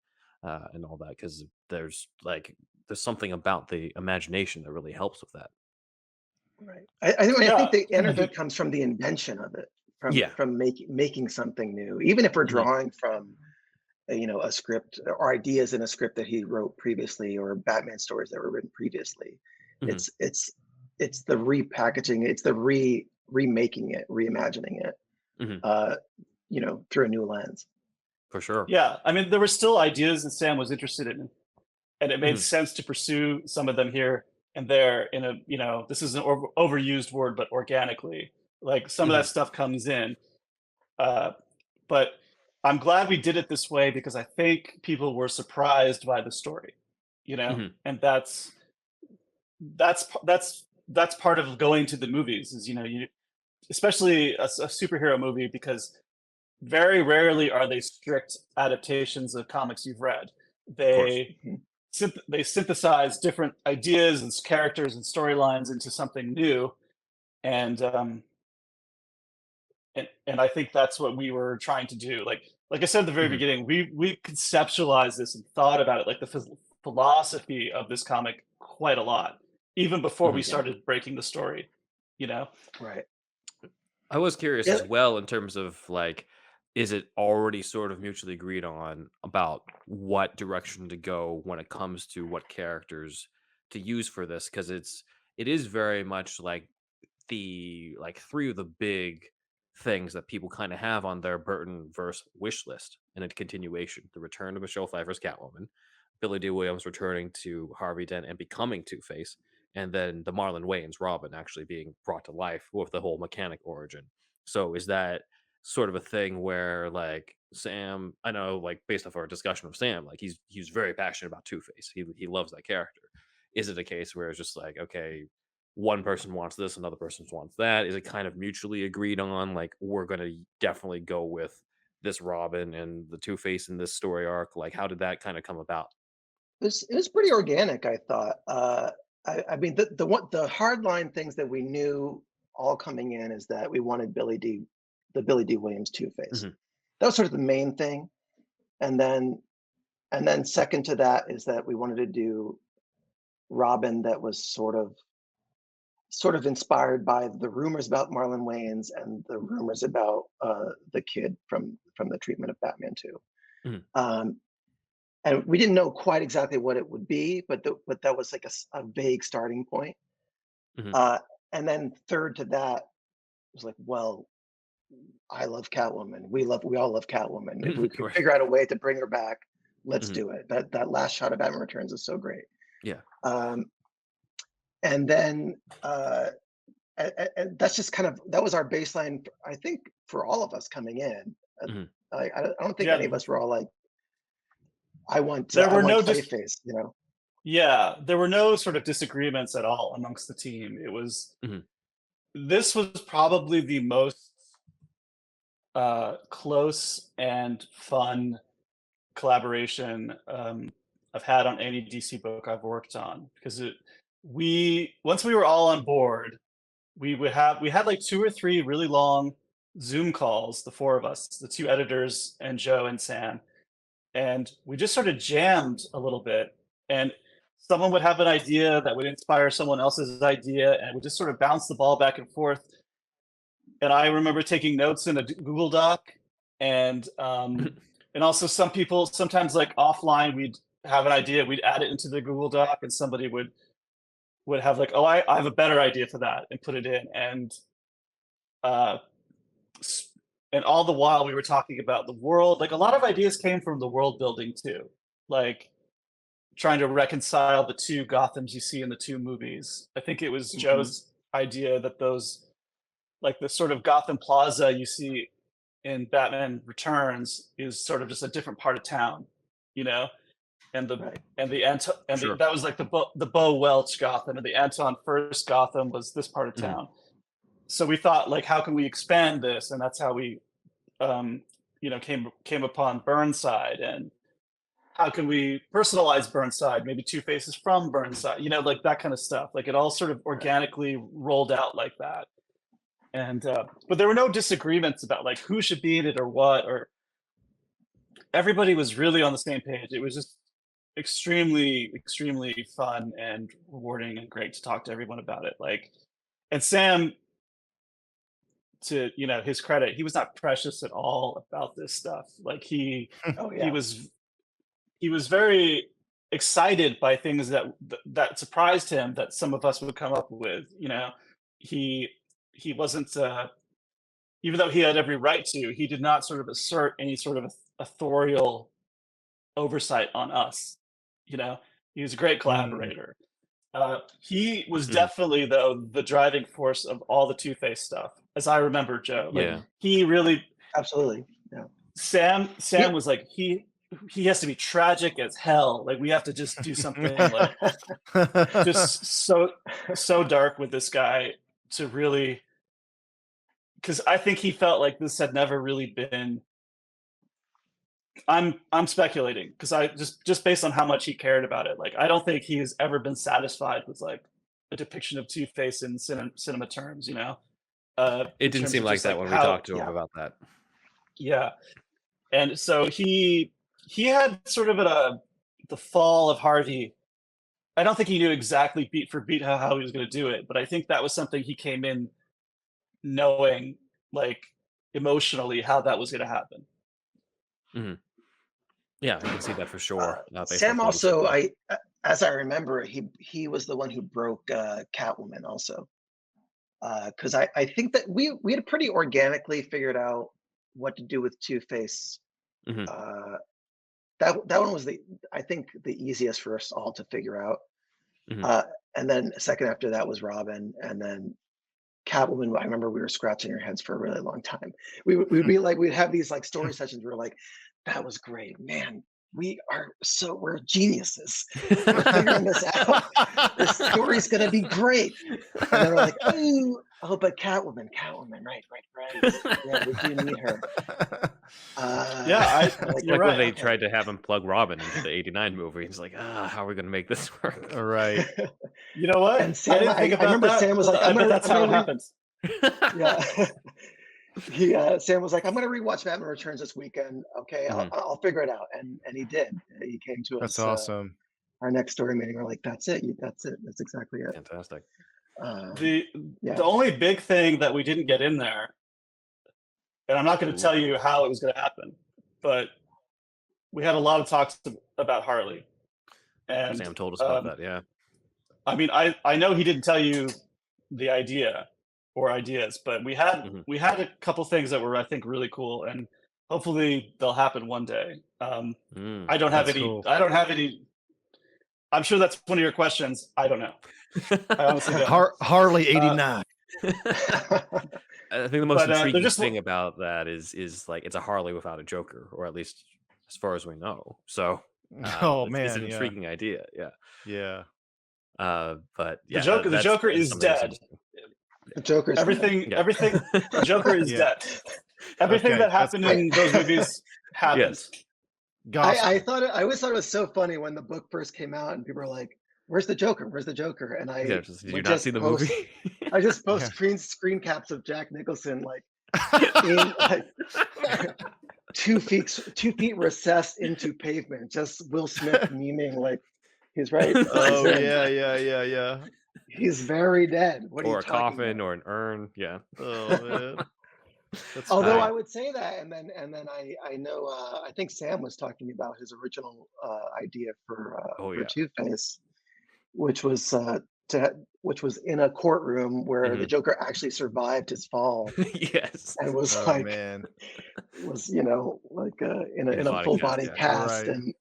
and all that, because there's something about the imagination that really helps with that. Right. I think the energy comes from the invention of it, from making something new, even if we're drawing from a script or ideas in a script that he wrote previously, or Batman stories that were written previously. It's the repackaging, it's the remaking it, reimagining it. through a new lens. For sure. Yeah, I mean, there were still ideas that Sam was interested in, and it made sense to pursue some of them here and there in a, this is an overused word, but organically. Like some of that stuff comes in. But I'm glad we did it this way because I think people were surprised by the story, and that's part of going to the movies is, especially a superhero movie, because very rarely are they strict adaptations of comics you've read. They synthesize different ideas and characters and storylines into something new, and I think that's what we were trying to do. Like I said at the very beginning, we conceptualized this and thought about it, like the philosophy of this comic, quite a lot, even before we started breaking the story. Right. I was curious as well in terms of like, is it already sort of mutually agreed on about what direction to go when it comes to what characters to use for this? Because it is very much like three of the big things that people kind of have on their Burton verse wish list in a continuation: the return of Michelle Pfeiffer's Catwoman, Billy D. Williams returning to Harvey Dent and becoming Two-Face, and then the Marlon Wayans Robin actually being brought to life with the whole mechanic origin. So is that sort of a thing where like Sam, I know like based off our discussion of Sam, like he's very passionate about Two-Face. He loves that character. Is it a case where it's just like, okay, one person wants this, another person wants that? Is it kind of mutually agreed on, like, we're going to definitely go with this Robin and the Two-Face in this story arc? Like, how did that kind of come about? It was pretty organic, I thought. I mean, the hardline things that we knew all coming in is that we wanted the Billy D. Williams Two-Face. That was sort of the main thing, and then second to that is that we wanted to do Robin that was sort of inspired by the rumors about Marlon Wayans and the rumors about the kid from the treatment of Batman 2. And we didn't know quite exactly what it would be, but that was like a vague starting point. And then third to that was like, well, I love Catwoman. We all love Catwoman. If we could figure out a way to bring her back, let's do it. That last shot of Batman Returns is so great. Yeah. And then and that's just that was our baseline, I think, for all of us coming in. I don't think any of us were all like, I want Clayface, Yeah, there were no sort of disagreements at all amongst the team. It was this was probably the most close and fun collaboration I've had on any DC book I've worked on, because once we were all on board, we had like 2 or 3 really long Zoom calls, the 4 of us, the 2 editors and Joe and Sam, and we just sort of jammed a little bit, and someone would have an idea that would inspire someone else's idea, and we just sort of bounce the ball back and forth. And I remember taking notes in a Google Doc, and also some people sometimes, like offline, we'd have an idea, we'd add it into the Google Doc, and somebody would have like, oh, I have a better idea for that, and put it in, and all the while we were talking about the world. Like a lot of ideas came from the world building too, like trying to reconcile the 2 Gothams you see in the 2 movies. I think it was Joe's idea that those, like the sort of Gotham Plaza you see in Batman Returns is sort of just a different part of town, and that was like the Bo Welch Gotham, and the Anton First Gotham was this part of town. So we thought, like, how can we expand this? And that's how we came upon Burnside, and how can we personalize Burnside? Maybe Two-Face is from Burnside, like that kind of stuff. Like it all sort of organically rolled out like that. And but there were no disagreements about like who should be in it or what, or everybody was really on the same page. It was just extremely, extremely fun and rewarding and great to talk to everyone about it. Like, and Sam, to his credit, he was not precious at all about this stuff. Like he was very excited by things that surprised him, that some of us would come up with. He wasn't even though he had every right to, he did not sort of assert any sort of authorial oversight on us. You know, he was a great collaborator. He was definitely, though, the driving force of all the Two-Face stuff, as I remember, Joe. Like, Yeah. he really, Absolutely. Yeah. Sam Yeah. was like, he has to be tragic as hell. Like, we have to just do something like just so dark with this guy to really, because I think he felt like this had never really been. I'm speculating because I just based on how much he cared about it. Like, I don't think he's ever been satisfied with like a depiction of Two-Face in cinema terms. You know, It didn't seem like that when we talked to him about that. Yeah, and so he had sort of the fall of Harvey. I don't think he knew exactly beat for beat how he was going to do it, but I think that was something he came in knowing, like, emotionally how that was going to happen. Yeah, I can see that for sure. Sam also, as I remember, he was the one who broke Catwoman also, because I think that we had pretty organically figured out what to do with Two-Face. That one was I think the easiest for us all to figure out. And then a second after that was Robin, and then Catwoman. I remember we were scratching our heads for a really long time. We'd be like, we'd have these like story sessions. We were like, that was great, man. We're geniuses. We're figuring this out. This story's gonna be great. And then we're like, oh, but Catwoman, right. Yeah, we do need her. Like when they tried to have him plug Robin into the '89 movie. He's like, how are we gonna make this work? All right. You know what? And Sam, I remember that. Sam was like, that's how it happens. Yeah. Sam was like, I'm gonna rewatch Batman Returns this weekend. Okay, I'll figure it out, and he did. He came to us. That's awesome. Our next story meeting, we're like, that's it. That's exactly it. Fantastic. The only big thing that we didn't get in there, and I'm not going to tell you how it was going to happen, but we had a lot of talks about Harley. And Sam told us about that. Yeah. I mean, I know he didn't tell you the idea or ideas, but we had a couple things that were, I think, really cool, and hopefully they'll happen one day. I don't have any. Cool. I don't have any. I'm sure that's one of your questions. I don't know. I honestly don't. Harley 89. I think the most intriguing thing about that is like it's a Harley without a Joker, or at least as far as we know. So, it's an intriguing idea. Yeah. But yeah, the Joker is dead. The Joker's everything. The Joker is dead. Everything that happened in those movies happened. Yes. I always thought it was so funny when the book first came out and people were like, "Where's the Joker? Where's the Joker?" And did you not see the movie? I just post screen caps of Jack Nicholson like in like 2 feet recessed into pavement, just Will Smith memeing like he's right. Oh yeah. He's very dead. What or are you a coffin about? or an urn. Yeah. Oh man. Although I would say that, and then I know I think Sam was talking about his original idea for Two-Face, which was in a courtroom where the Joker actually survived his fall. Yes, and was was like in a full body cast and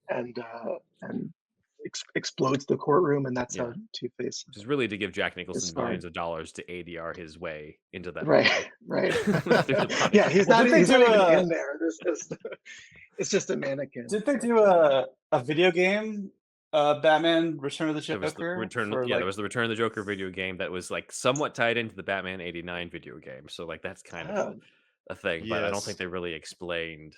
explodes the courtroom, and that's how Two-Face. Which is really to give Jack Nicholson millions of dollars to ADR his way into that. Right. Yeah, he's not even in there. It's just a mannequin. Did they do a video game? Batman Return of the Joker? There was the Return of the Joker video game that was like somewhat tied into the Batman '89 video game. So like that's kind of a thing, but I don't think they really explained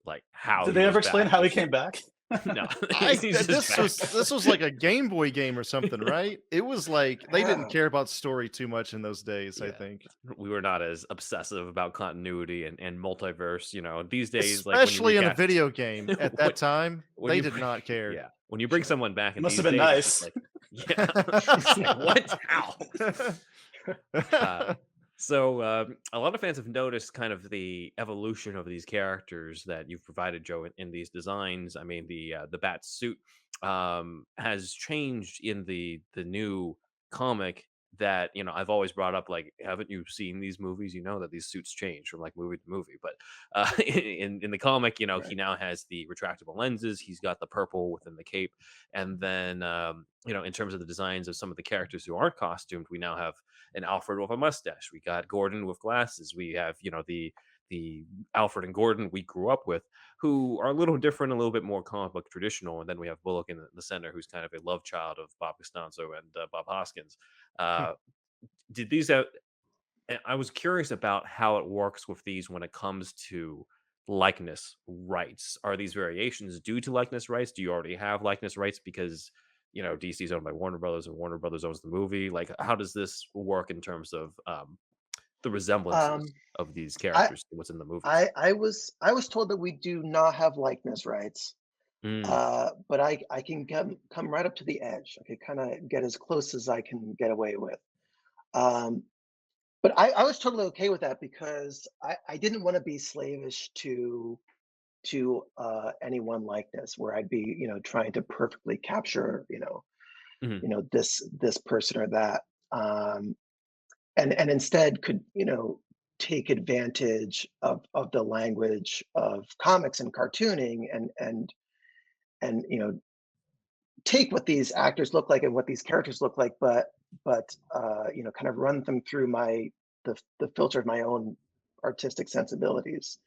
like how. Did they ever explain how he came back? No. This was like a Game Boy game or something, right? It was like they didn't care about story too much in those days. I think we were not as obsessive about continuity and multiverse. These days, especially in a video game at that time, they did not care. Yeah, when you bring someone back, it must have been nice. What? How? So a lot of fans have noticed kind of the evolution of these characters that you've provided, Joe, in these designs. I mean, the bat suit has changed in the new comic that, you know, I've always brought up, like, haven't you seen these movies? You know that these suits change from like movie to movie. But in the comic, you know, he Right. now has the retractable lenses. He's got the purple within the cape, and then you know, in terms of the designs of some of the characters who aren't costumed, we now have an Alfred with a mustache. We got Gordon with glasses. We have, you know, the Alfred and Gordon we grew up with, who are a little different, a little bit more comic book traditional. And then we have Bullock in the center, who's kind of a love child of Bob Costanzo and Bob Hoskins. Uh, did these have? I was curious about how it works with these when it comes to likeness rights. Are these variations due to likeness rights? Do you already have likeness rights because, you know, DC's owned by Warner Brothers and Warner Brothers owns the movie? Like, how does this work in terms of the resemblances Um, of these I characters to what's in the movies? I was told that we do not have likeness rights, Mm, but I can come right up to the edge. I could kind of get as close as I can get away with. Um, but I was totally okay with that because I didn't want to be slavish to any one likeness where I'd be, you know, trying to perfectly capture, mhm, this person or that. And instead could, take advantage of the language of comics and cartooning and take what these actors look like and what these characters look like, but kind of run them through the filter of my own artistic sensibilities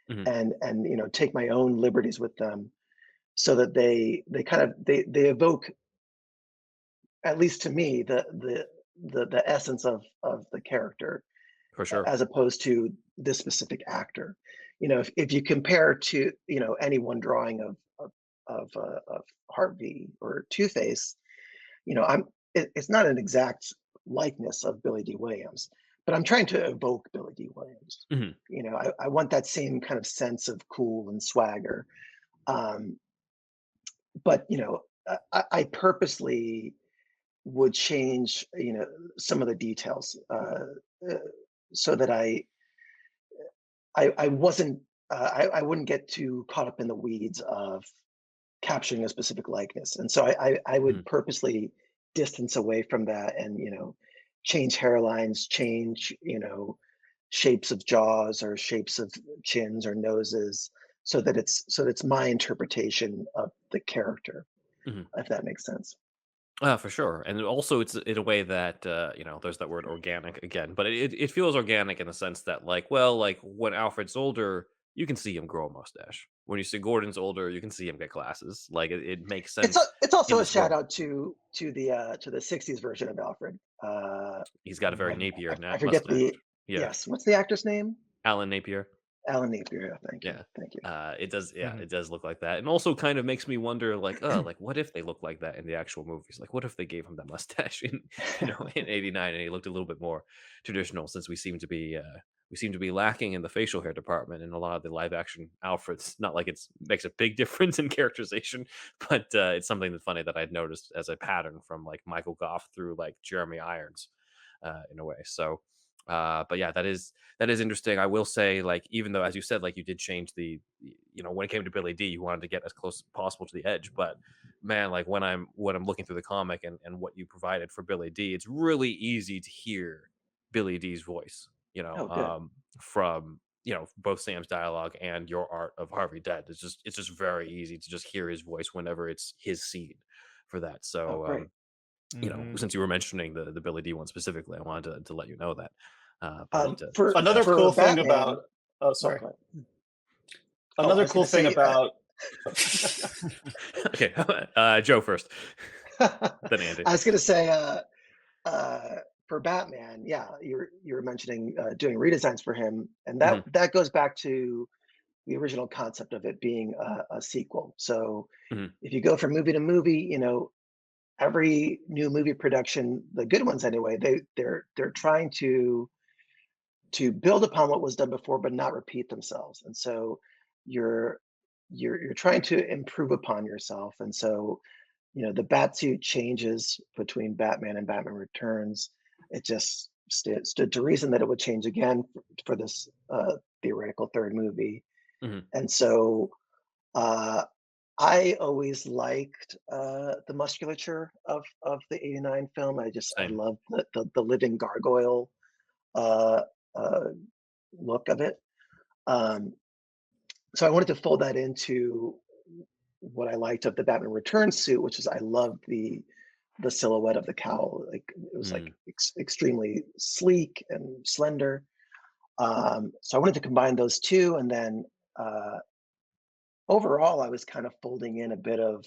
mhm, and take my own liberties with them so that they evoke, at least to me, the essence of the character, for sure. as opposed to this specific actor. If you compare to any one drawing of Harvey or Two Face, it's not an exact likeness of Billy D. Williams, but I'm trying to evoke Billy D. Williams. Mhm, I want that same kind of sense of cool and swagger. Um, but I purposely would change some of the details uh, so that I wasn't I wouldn't get too caught up in the weeds of capturing a specific likeness, and so I would mhm. purposely distance away from that and change hairlines, change shapes of jaws or shapes of chins or noses, so that it's my interpretation of the character, Mhm. if that makes sense. For sure, and also it's in a way that you know, there's that word organic again, but it feels organic in the sense that, like, well, like when Alfred's older, you can see him grow a mustache. When you see Gordon's older, you can see him get glasses. Like it makes sense It's in also a this shout world. out to the '60s version of Alfred. He's got a very I, Napier I forget mustache. the Yeah, yes. What's the actor's name? Alan Napier. Alan Napier. Yeah, Yeah. thank you. It does, yeah, Mhm. it does look like that. And also kind of makes me wonder, like, oh, like what if they look like that in the actual movies? Like what if they gave him that mustache in, you know, in '89 and he looked a little bit more traditional, since we seem to be lacking in the facial hair department in a lot of the live action Alfreds. Not like it's makes a big difference in characterization, but it's something that's funny that I'd noticed as a pattern from like Michael Goff through like Jeremy Irons in a way. So but yeah, that is interesting. I will say, like, even though, as you said, like you did change you know, when it came to Billy D, you wanted to get as close as possible to the edge. But man, like when I'm looking through the comic and what you provided for Billy D, it's really easy to hear Billy D's voice. You know, Oh, good. from, you know, both Sam's dialogue and your art of Harvey Dent. It's just very easy to just hear his voice whenever it's his scene for that. Oh, So great. you know, Mhm. since you were mentioning the Billy D one specifically, I wanted to let you know that. But For Another fantastic. cool for thing Batman. about oh Oh, sorry. go ahead. Oh, I Another was going cool to thing say. about Okay, Joe first, I then Andy. was going to say. Uh, for Batman, yeah, you were mentioning doing redesigns for him, and that Hmm. that goes back to the original concept of it being a sequel. So Hmm. if you go from movie to movie, every new movie production, the good ones anyway, they're trying to build upon what was done before, but not repeat themselves. And so you're you're trying to improve upon yourself. And so the Batsuit changes between Batman and Batman Returns. It just stood to reason that it would change again for this theoretical third movie. Hmm. And so uh, I always liked the musculature of the '89 film. I Same. love the living gargoyle uh, uh, look of it. Um, so I wanted to fold that into what I liked of the Batman Returns suit, which is I loved the silhouette of the cowl. Like it was like Mm. extremely sleek and slender. So I wanted to combine those two, and then uh, overall, I was kind of folding in a bit of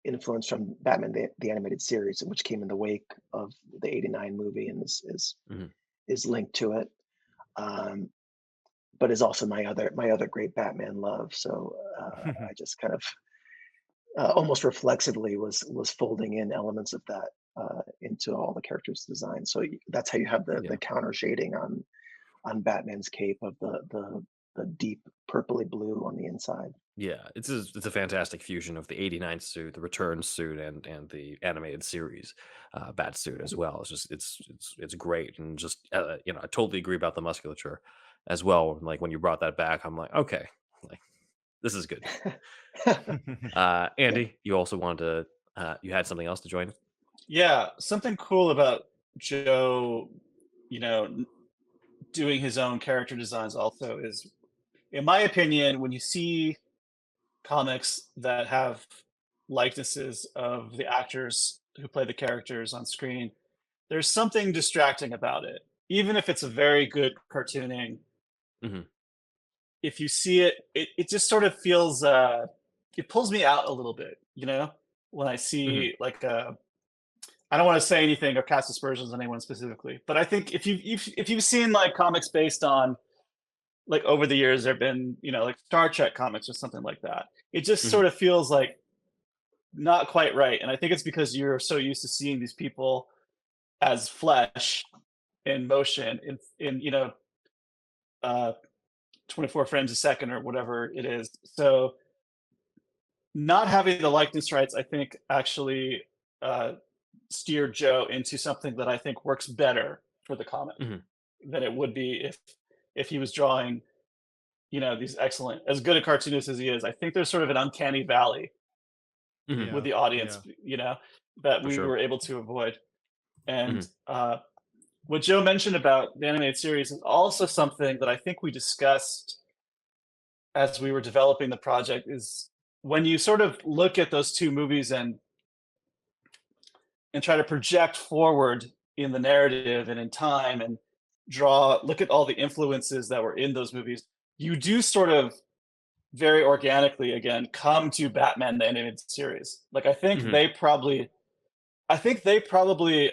influence from Batman the animated series, which came in the wake of the '89 movie and Mhm. is linked to it. Um, but is also my other great Batman love. So I just kind of almost reflexively was folding in elements of that into all the characters' design. So that's how you have the Yeah. counter shading on Batman's cape of the deep purpley blue on the inside. Yeah, it's a fantastic fusion of the '89 suit, the return suit, and the animated series bat suit as well. It's just it's great, and just I totally agree about the musculature as well. Like when you brought that back, I'm like, okay, like this is good. Yeah. Andy, you also wanted to you had something else to join? Yeah, something cool about Joe, you know, doing his own character designs also is, in my opinion, when you see comics that have likenesses of the actors who play the characters on screen, there's something distracting about it. Even if it's a very good cartooning, Hmm. if you see it, it just sort of feels it pulls me out a little bit, when I Hmm. see like I don't want to say anything or cast aspersions on anyone specifically, but I think if you've seen like comics based on, like, over the years there've been, like Star Trek comics or something like that. It just Hmm. sort of feels like not quite right. And I think it's because you're so used to seeing these people as flesh in motion in 24 frames a second or whatever it is. So not having the likeness rights, I think, actually uh, steered Joe into something that I think works better for the comic Hmm. than it would be if he was drawing, these excellent, as good a cartoonist as he is. I think there's sort of an uncanny valley Hmm. with Yeah, the audience, yeah. that For we sure. were able to avoid. And Hmm. what Joe mentioned about the animated series is also something that I think we discussed as we were developing the project. Is when you sort of look at those two movies and try to project forward in the narrative and in time and look at all the influences that were in those movies, you do sort of very organically again come to Batman the animated series. Like Hmm. I think they probably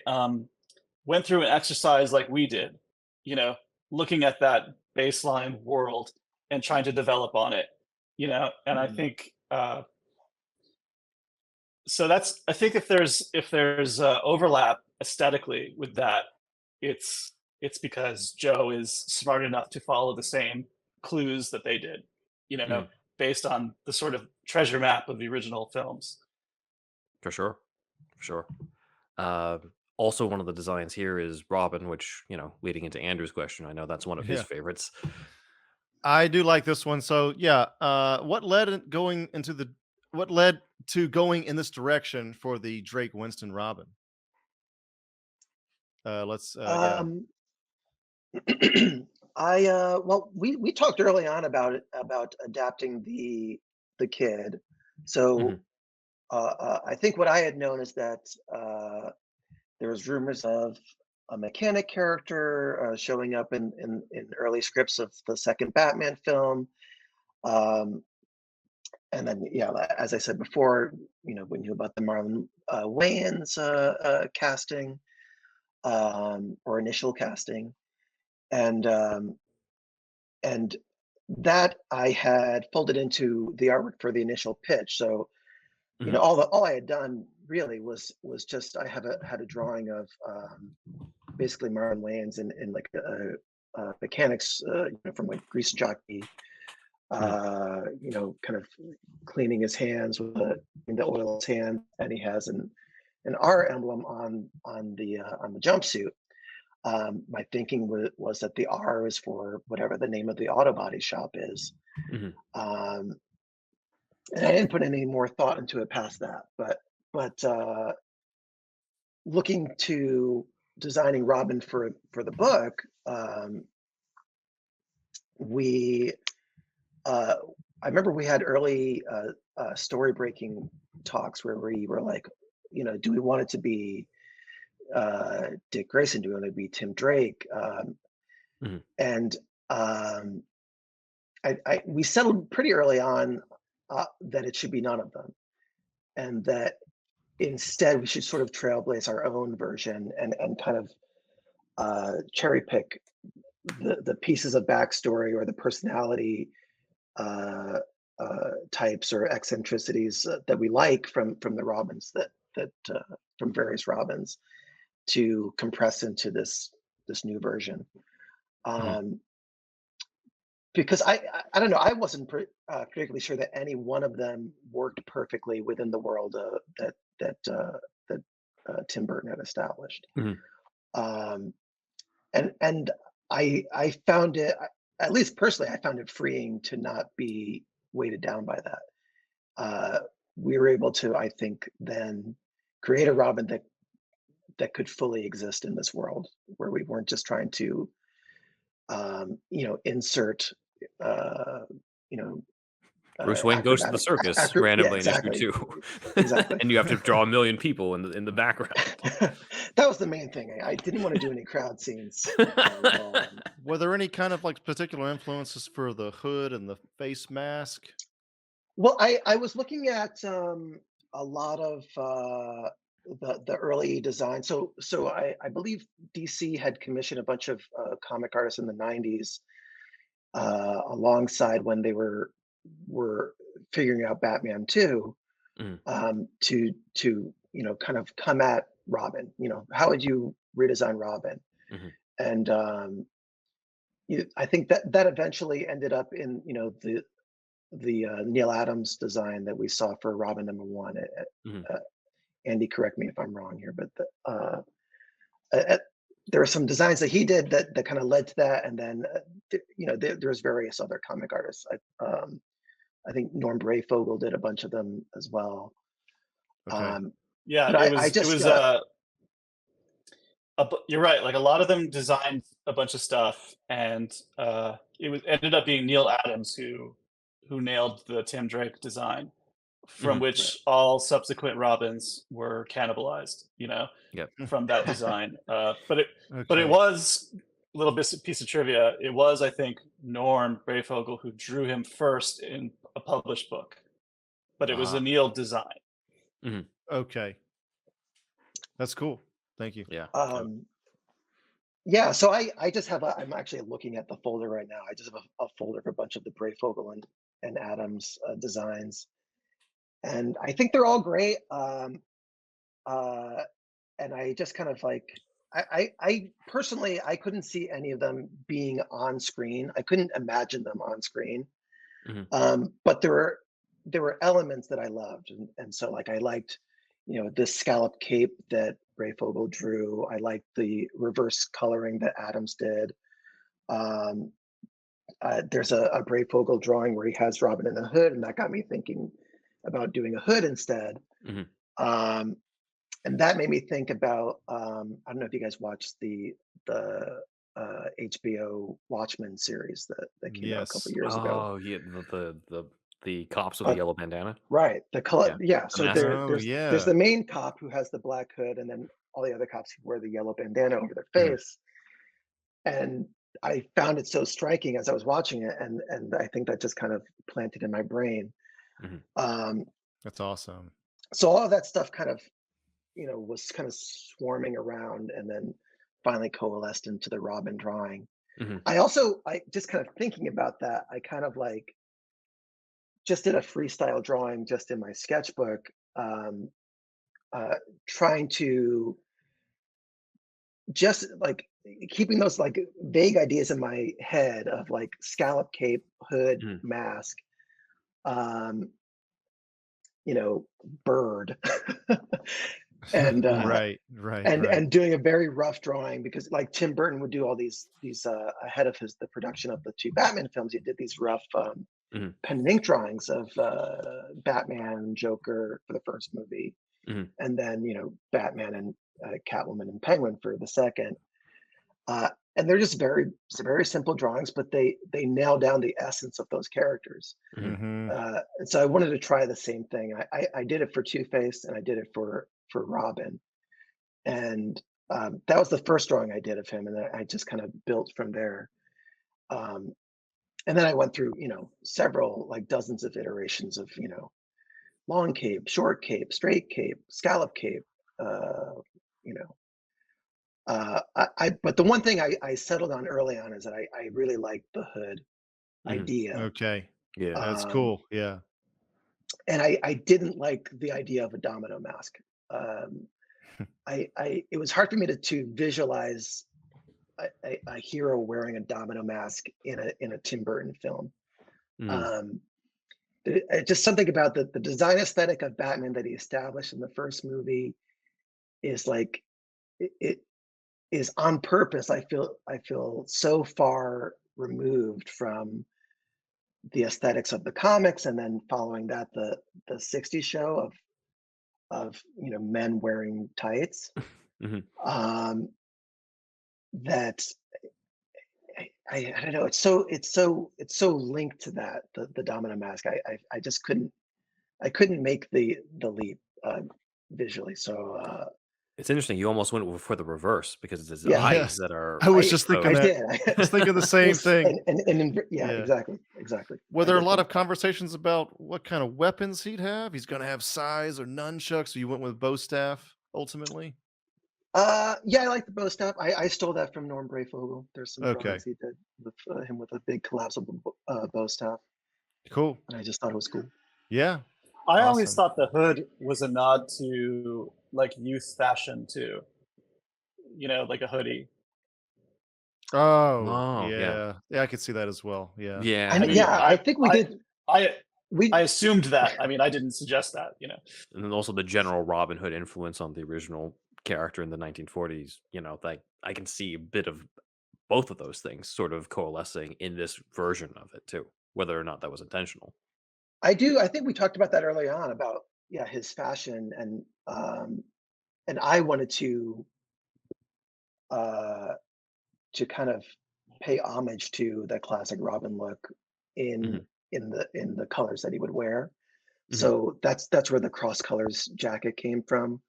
went through an exercise like we did, you know, looking at that baseline world and trying to develop on it, and I Mhm. think so I think if there's overlap aesthetically with that, it's it's because Joe is smart enough to follow the same clues that they did, you know, Hmm. based on the sort of treasure map of the original films. For sure. For sure. Uh, Also, one of the designs here is Robin, which, leading into Andrew's question, I know that's one of his Yeah, favorites. I do like this one. So yeah, what led to going in this direction for the Drake Winston Robin? Let's yeah. Um, well, we talked early on about about adapting the kid. So Hmm. I think what I had known is that there was rumors of a mechanic character showing up in early scripts of the second Batman film. Um, and then, yeah, as I said before, we knew about the Marlon Wayans casting or initial casting, and and that I had folded into the artwork for the initial pitch. So Hmm. all I had done really was just I had a drawing of basically Marlon Wayans in like a mechanics from like grease jockey, Hmm. kind of cleaning his hands with the oil in his hand, and he has an R emblem on the jumpsuit. My thinking was that the R is for whatever the name of the auto body shop is. Mhm. And I didn't put any more thought into it past that. But looking to designing Robin for the book, we I remember we had early story breaking talks where we were like, do we want it to be Dick Grayson? Do we want it to be Tim Drake? Mhm. And we settled pretty early on that it should be none of them, and that instead we should sort of trailblaze our own version and kind of cherry pick the pieces of backstory or the personality types or eccentricities that we like from the Robins that from various Robins to compress into this new version. Because I don't know, I wasn't particularly sure that any one of them worked perfectly within the world that Tim Burton had established. Mhm. And I found it, at least personally, I found it freeing to not be weighted down by that. We were able to, I think, then create a Robin that could fully exist in this world, where we weren't just trying to, insert, Bruce Wayne goes to the circus randomly in issue exactly, 2. exactly. And you have to draw 1 million people in the background. That was the main thing. I didn't want to do any crowd scenes. And, Were there any kind of like particular influences for the hood and the face mask? well, I was looking at a lot of the early design. So I believe DC had commissioned a bunch of comic artists in the '90s alongside when they were figuring out Batman 2 Mhm. to kind of come at Robin. How would you redesign Robin? Mhm. And I think that eventually ended up in the Neil Adams design that we saw for Robin #1. Mhm. Andy, correct me if I'm wrong here, but there were some designs that he did that kind of led to that, and then there's various other comic artists. I think Norm Brayfogle did a bunch of them as well. Okay. Yeah, But I it just was you're right. Like a lot of them designed a bunch of stuff, and it ended up being Neil Adams who nailed the Tim Drake design, from Mhm. which all subsequent Robins were cannibalized. Yep. From that design. But it Okay. was a little piece of trivia. It was, I think, Norm Brayfogle who drew him first in a published book, but it was a Neil design. Mhm. Okay. That's cool. Thank you. Yeah. yeah. So I just have I'm actually looking at the folder right now. I just have a folder for a bunch of the Brayfogle and Adams designs, and I think they're all great. And I just kind of like I personally I couldn't see any of them being on screen. I couldn't imagine them on screen. Mhm. But there were elements that I loved, and so like I liked, this scallop cape that Brayfogle drew. I liked the reverse coloring that Adams did. Um, there's a Brayfogle drawing where he has Robin in a hood, and that got me thinking about doing a hood instead. Mhm. Um, and that made me think about I don't know if you guys watched the HBO Watchmen series that came out a couple Yes. years ago. Oh, yeah, the cops with the Uh, yellow bandana. right, the color, Yeah. yeah. The So mask. Oh there's yeah. the main cop who has the black hood, and then all the other cops who wear the yellow bandana over their Mhm. face. And I found it so striking as I was watching it, and I think that just kind of planted in my brain. Mhm. Um, That's awesome. so all of that stuff kind of was kind of swarming around and then finally coalesced into the Robin drawing. Mhm. I just kind of thinking about that, I kind of like just did a freestyle drawing just in my sketchbook, um, trying to just like keeping those like vague ideas in my head of like scallop cape, hood, Mhm. mask, um, bird, and Right. and doing a very rough drawing, because like Tim Burton would do all these ahead of the production of the 2 Batman films. He did these rough Mhm. pen and ink drawings of Batman, Joker for the first movie, Mhm. and then Batman and Catwoman and Penguin for the second. And they're just very simple drawings, but they nail down the essence of those characters. Mhm. And so I wanted to try the same thing. I did it for Two-Face, and I did it for Robin, and that was the first drawing I did of him, and I just kind of built from there. And then I went through several, like dozens of iterations of long cape, short cape, straight cape, scallop cape. You know, but the one thing I settled on early on is that I really liked the hood idea. Okay. Yeah. That's Um, cool. Yeah. and I didn't like the idea of a domino mask. Um, it was hard for me to visualize a hero wearing a domino mask in a Tim Burton film. Mhm. Um, just something about the design aesthetic of Batman that he established in the first movie is like it is on purpose. I feel so far removed from the aesthetics of the comics, and then following that the 60s show of men wearing tights. Mhm. That I don't know. It's so linked to that the domino mask. I just couldn't make the leap visually. So It's interesting. You almost went for the reverse because it's his yeah, eyes Yes. that are I was I just so. thinking I that. did. I was thinking the same thing. Yeah, Yeah. exactly. Were I there a did lot think of conversations about what kind of weapons he'd have? He's going to have sais or nunchucks, so you went with bow staff ultimately? yeah, I like the bow staff. I stole that from Norm Brayfogle. There's some Okay. drawings he did with him with a big collapsible bow staff, Cool. and I just thought it was cool. Yeah. I always Awesome. thought the hood was a nod to like youth fashion too. Like a hoodie. Oh, Oh, yeah. yeah. Yeah, I could see that as well. Yeah. Yeah. And I mean, yeah, I think we did. I We assumed that. I mean, I didn't suggest that. And then also the general Robin Hood influence on the original character in the 1940s. Like I can see a bit of both of those things sort of coalescing in this version of it too, whether or not that was intentional. I do. I think we talked about that early on about his fashion, and I wanted uh to kind of pay homage to the classic Robin look in Mhm. in the colors that he would wear. Mhm. So that's where the cross colors jacket came from,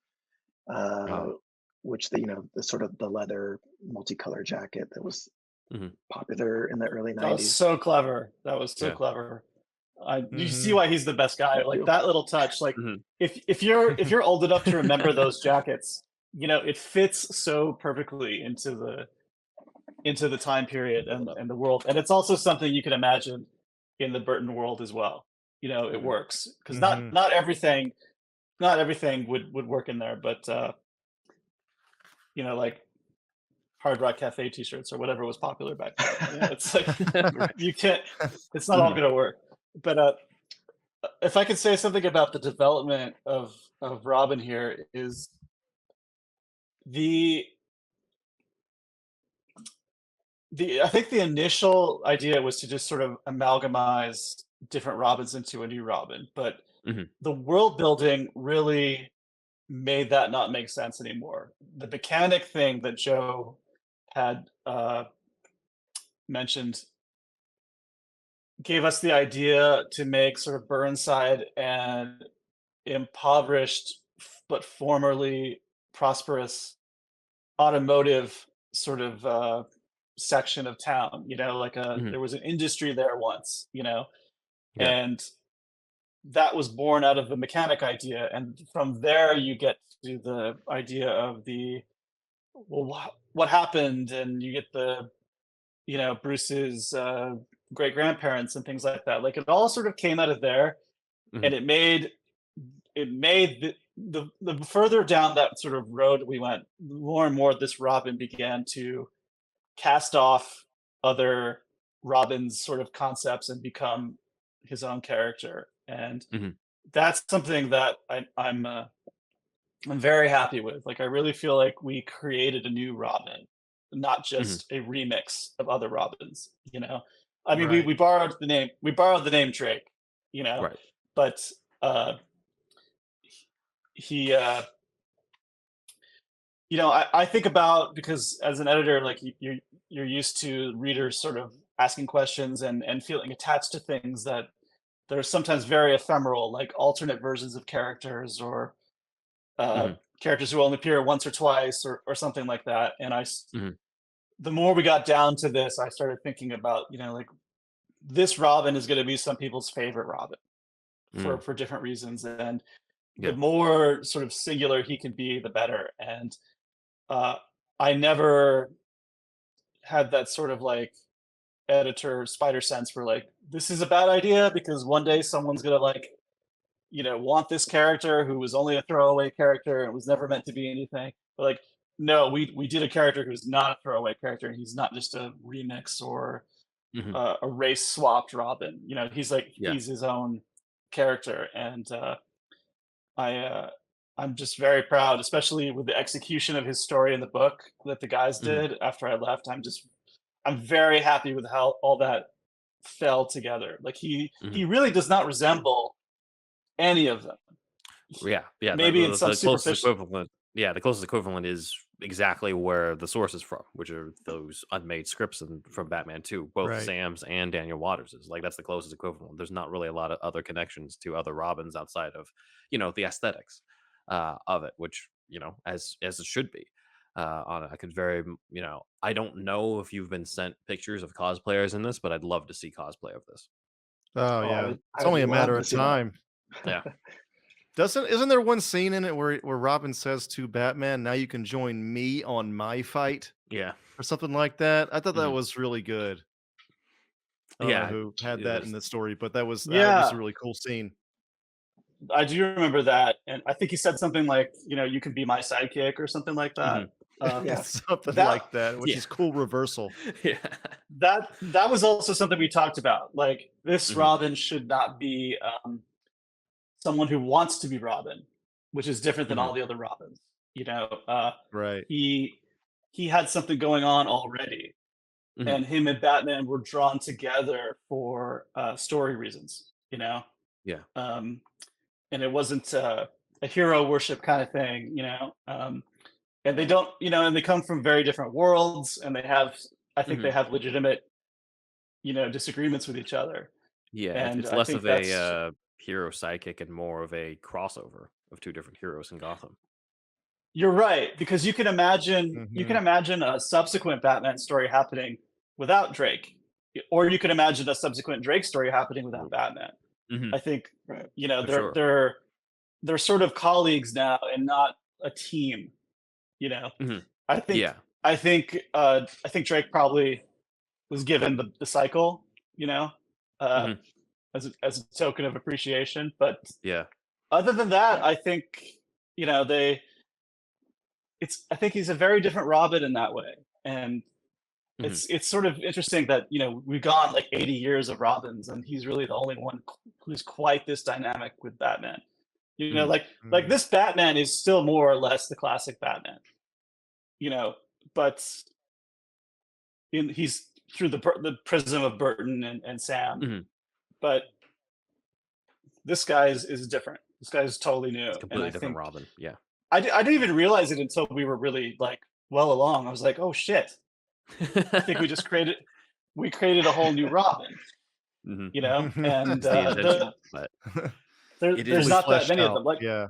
Ah. which the sort of the leather multicolor jacket that was Mhm. popular in the early That was 90s. so clever. That was so Yeah. clever. You see Mhm. why he's the best guy. Thank Like you. that little touch. Like Mhm. if you're old enough to remember those jackets, it fits so perfectly into the time period and the world. And it's also something you can imagine in the Burton world as well. It Mhm. works because Mhm. not everything would work in there, but like Hard Rock Cafe t-shirts or whatever was popular back then. It's like Right. you can't. It's not all Mhm. going to work. But if I could say something about the development of Robin here is the I think the initial idea was to just sort of amalgamize different Robins into a new Robin, but Mhm. the world building really made that not make sense anymore. The mechanic thing that Joe had mentioned gave us the idea to make sort of Burnside an impoverished but formerly prosperous automotive sort of section of town. Like Mhm. there was an industry there once. Yeah. And that was born out of the mechanic idea, and from there you get to the idea of the what happened, and you get the Bruce's great grandparents and things like that. Like it all sort of came out of there, Mhm. and it made the further down that sort of road we went, more and more this Robin began to cast off other Robin's sort of concepts and become his own character. And Mhm. that's something that I'm very happy with. Like, I really feel like we created a new Robin, not Mhm. just a remix of other Robins, you know? I mean, we Right. we borrowed the name Drake, you know, Right. but he I think about, because as an editor, like you're used to readers sort of asking questions and feeling attached to things that they're sometimes very ephemeral, like alternate versions of characters, or uh, Mhm. characters who only appear once or twice, or something like that. And Mhm. the more we got down to this, I started thinking about, like, this Robin is going to be some people's favorite Robin Mm. for different reasons, and the Yeah. more sort of singular he can be, the better. And uh, I never had that sort of like editor spider sense where, like, this is a bad idea because one day someone's gonna, like, want this character who was only a throwaway character and was never meant to be anything. But, like, no, we did a character who's not a throwaway character, and he's not just a remix or Mhm. a race swapped Robin. He's like, Yeah. he's his own character. And I I'm just very proud, especially with the execution of his story in the book that the guys Mhm. did after I left. I'm very happy with how all that fell together. Like, Mhm. he really does not resemble any of them. Yeah, yeah. Maybe in some The closest superficial. equivalent. Yeah, the closest equivalent is exactly where the source is from, which are those unmade scripts from Batman 2, both Right. Sam's and Daniel Waters's. Like, that's the closest equivalent. There's not really a lot of other connections to other Robins outside of, the aesthetics of it, which, as it should be. On it, I could I don't know if you've been sent pictures of cosplayers in this, but I'd love to see cosplay of this. Oh Oh, yeah. It's I would only a love matter to of see that. time. Yeah. Isn't there one scene in it where Robin says to Batman, "Now you can join me on my fight," Yeah. or something like that? I thought that Mhm. was really good. I don't know Yeah. who had that in There's the story, but that was Yeah, a really cool scene. I do remember that, and I think he said something like, "You can be my sidekick" or something like that. Mhm. Uh, Yeah. Something that like that, which Yeah. is cool reversal. Yeah. that was also something we talked about. Like, this Mhm. Robin should not be someone who wants to be Robin, which is different than Mhm. all the other Robins. Right. He had something going on already, Mhm. and him and Batman were drawn together for story reasons. Yeah. Um, and it wasn't a hero worship kind of thing. And they don't, and they come from very different worlds, and I think they Mhm. have legitimate, disagreements with each other. Yeah, And it's I less think of a, that's hero sidekick and more of a crossover of 2 different heroes in Gotham. You're right, because you can Mhm. imagine a subsequent Batman story happening without Drake, or you could imagine a subsequent Drake story happening without Batman. Mhm. I think, Right. For sure. they're sort of colleagues now and not a team. You know, Mhm. I think Yeah. I think Drake probably was given the cycle, you know, uh, Mhm. as a token of appreciation. But Yeah. other than that, I think, they I think he's a very different Robin in that way. And Mhm. it's sort of interesting that, we've gone like 80 years of Robins, and he's really the only one who's quite this dynamic with Batman. Mhm. Like, Mm. this Batman is still more or less the classic Batman, you know, but he's through the prism of Burton and Sam. Mhm. But this guy is different. This guy is totally It's new, a and I completely different think Robin. Yeah. I didn't even realize it until we were really, like, well along. I was like, oh shit! I think we created a whole new Robin, Mhm. and It's the intention, but it there's is Fully not that fleshed many of out. them. Like, Yeah.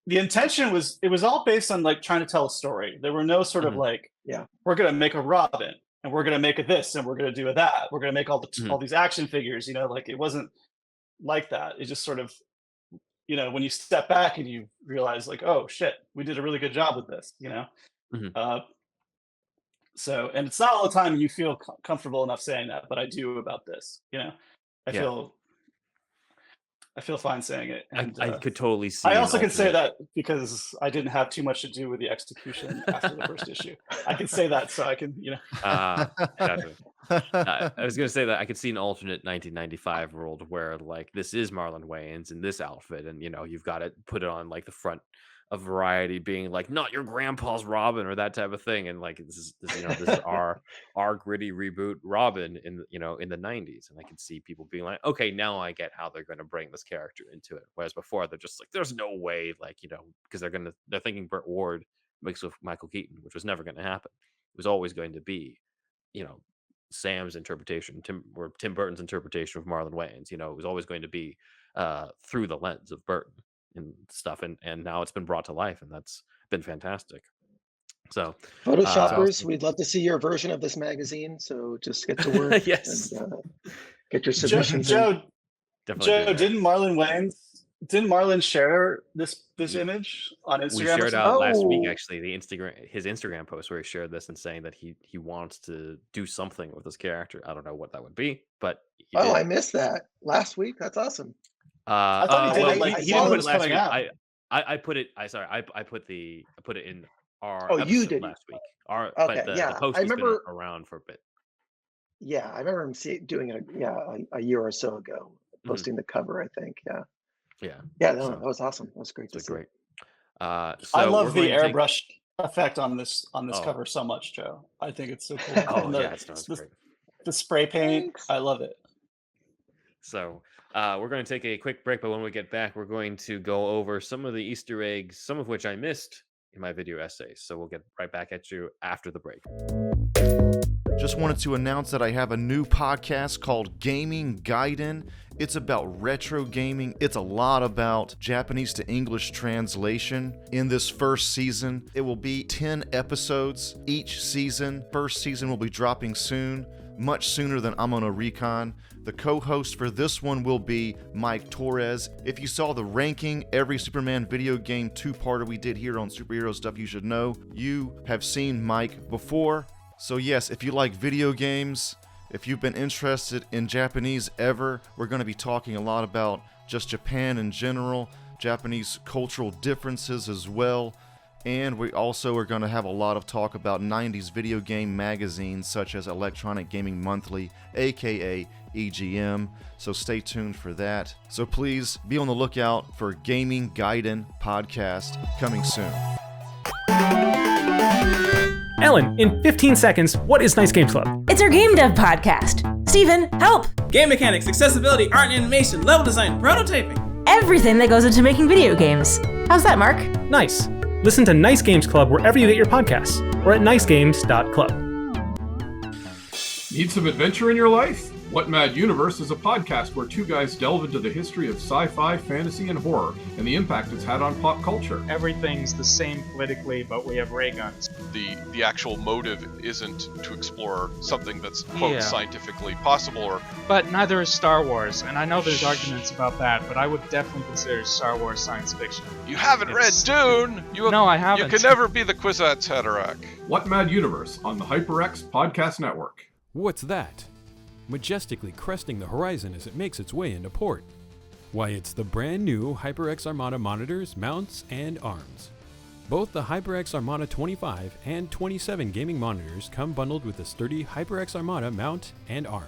the intention was, it was all based on, like, trying to tell a story. There were no sort of Mhm. like, Yeah. we're gonna make a Robin, and we're gonna make a this, and we're gonna do a that. We're gonna make Mhm. all these action figures. Like, it wasn't like that. It just sort of, when you step back and you realize, like, oh shit, we did a really good job with this. Mhm. Uh, so, and it's not all the time you feel comfortable enough saying that, but I do about this. I Yeah. feel I feel fine saying it, and I could totally I see an also can say alternate. that because I didn't have too much to do with the execution after the first issue. I can say that, so I can, Ah, gotcha. I was gonna say that I could see an alternate 1995 world where, like, this is Marlon Wayans in this outfit, and you've got to put it on, like, the front of Variety being like, not your grandpa's Robin or that type of thing. And like, this is our gritty reboot Robin in the 90s. And I can see people being like, okay, now I get how they're going to bring this character into it. Whereas before they're just like, there's no way, like, because they're thinking Burt Ward mixed with Michael Keaton, which was never going to happen. It was always going to be, Sam's interpretation, Tim Burton's interpretation of Marlon Wayans. It was always going to be through the lens of Burton and stuff, and now it's been brought to life, and that's been fantastic. So, Photoshoppers, we'd love to see your version of this magazine. So just get to work. Yes. And, get your submissions. Joe, Definitely didn't Marlon share this image on Instagram? We shared out last week, actually, his Instagram post where he shared this and saying that he wants to do something with this character. I don't know what that would be, but I missed that last week. That's awesome. I thought he did. He didn't put it last week. I put it. I put it in our. Oh, you did last week. Okay, but the post has been around for a bit. Yeah, I remember him doing it. A year or so ago, posting the cover. I think. Yeah. That was awesome. That was great to see. Great. I love the airbrush effect on this cover so much, Joe. I think it's so cool. It's great. The spray paint, Thanks. I love it. So we're going to take a quick break, but when we get back, we're going to go over some of the Easter eggs, some of which I missed in my video essays. So we'll get right back at you after the break. Just wanted to announce that I have a new podcast called Gaming Gaiden. It's about retro gaming. It's a lot about Japanese to English translation. In this first season, it will be 10 episodes each season. First season will be dropping soon, much sooner than I'm on a Recon. The co-host for this one will be Mike Torres. If you saw the ranking every Superman video game two-parter we did here on Superhero Stuff You Should Know, you have seen Mike before. So yes, if you like video games, if you've been interested in Japanese ever, we're going to be talking a lot about just Japan in general, Japanese cultural differences as well, and we also are going to have a lot of talk about 90s video game magazines such as Electronic Gaming Monthly, aka EGM, so stay tuned for that. So please be on the lookout for Gaming Gaiden podcast coming soon. Ellen, in 15 seconds, what is Nice Games Club? It's our game dev podcast. Steven, help! Game mechanics, accessibility, art and animation, level design, prototyping. Everything that goes into making video games. How's that, Mark? Nice. Listen to Nice Games Club wherever you get your podcasts or at nicegames.club. Need some adventure in your life? What Mad Universe is a podcast where two guys delve into the history of sci-fi, fantasy, and horror, and the impact it's had on pop culture. Everything's the same politically, but we have ray guns. The actual motive isn't to explore something that's, quote, scientifically possible, But neither is Star Wars, and I know there's arguments about that, but I would definitely consider Star Wars science fiction. You haven't read Dune! No, I haven't. You can never be the Kwisatz Haderach. What Mad Universe on the HyperX Podcast Network. What's that? Majestically cresting the horizon as it makes its way into port. Why, it's the brand new HyperX Armada monitors, mounts, and arms. Both the HyperX Armada 25 and 27 gaming monitors come bundled with the sturdy HyperX Armada mount and arm.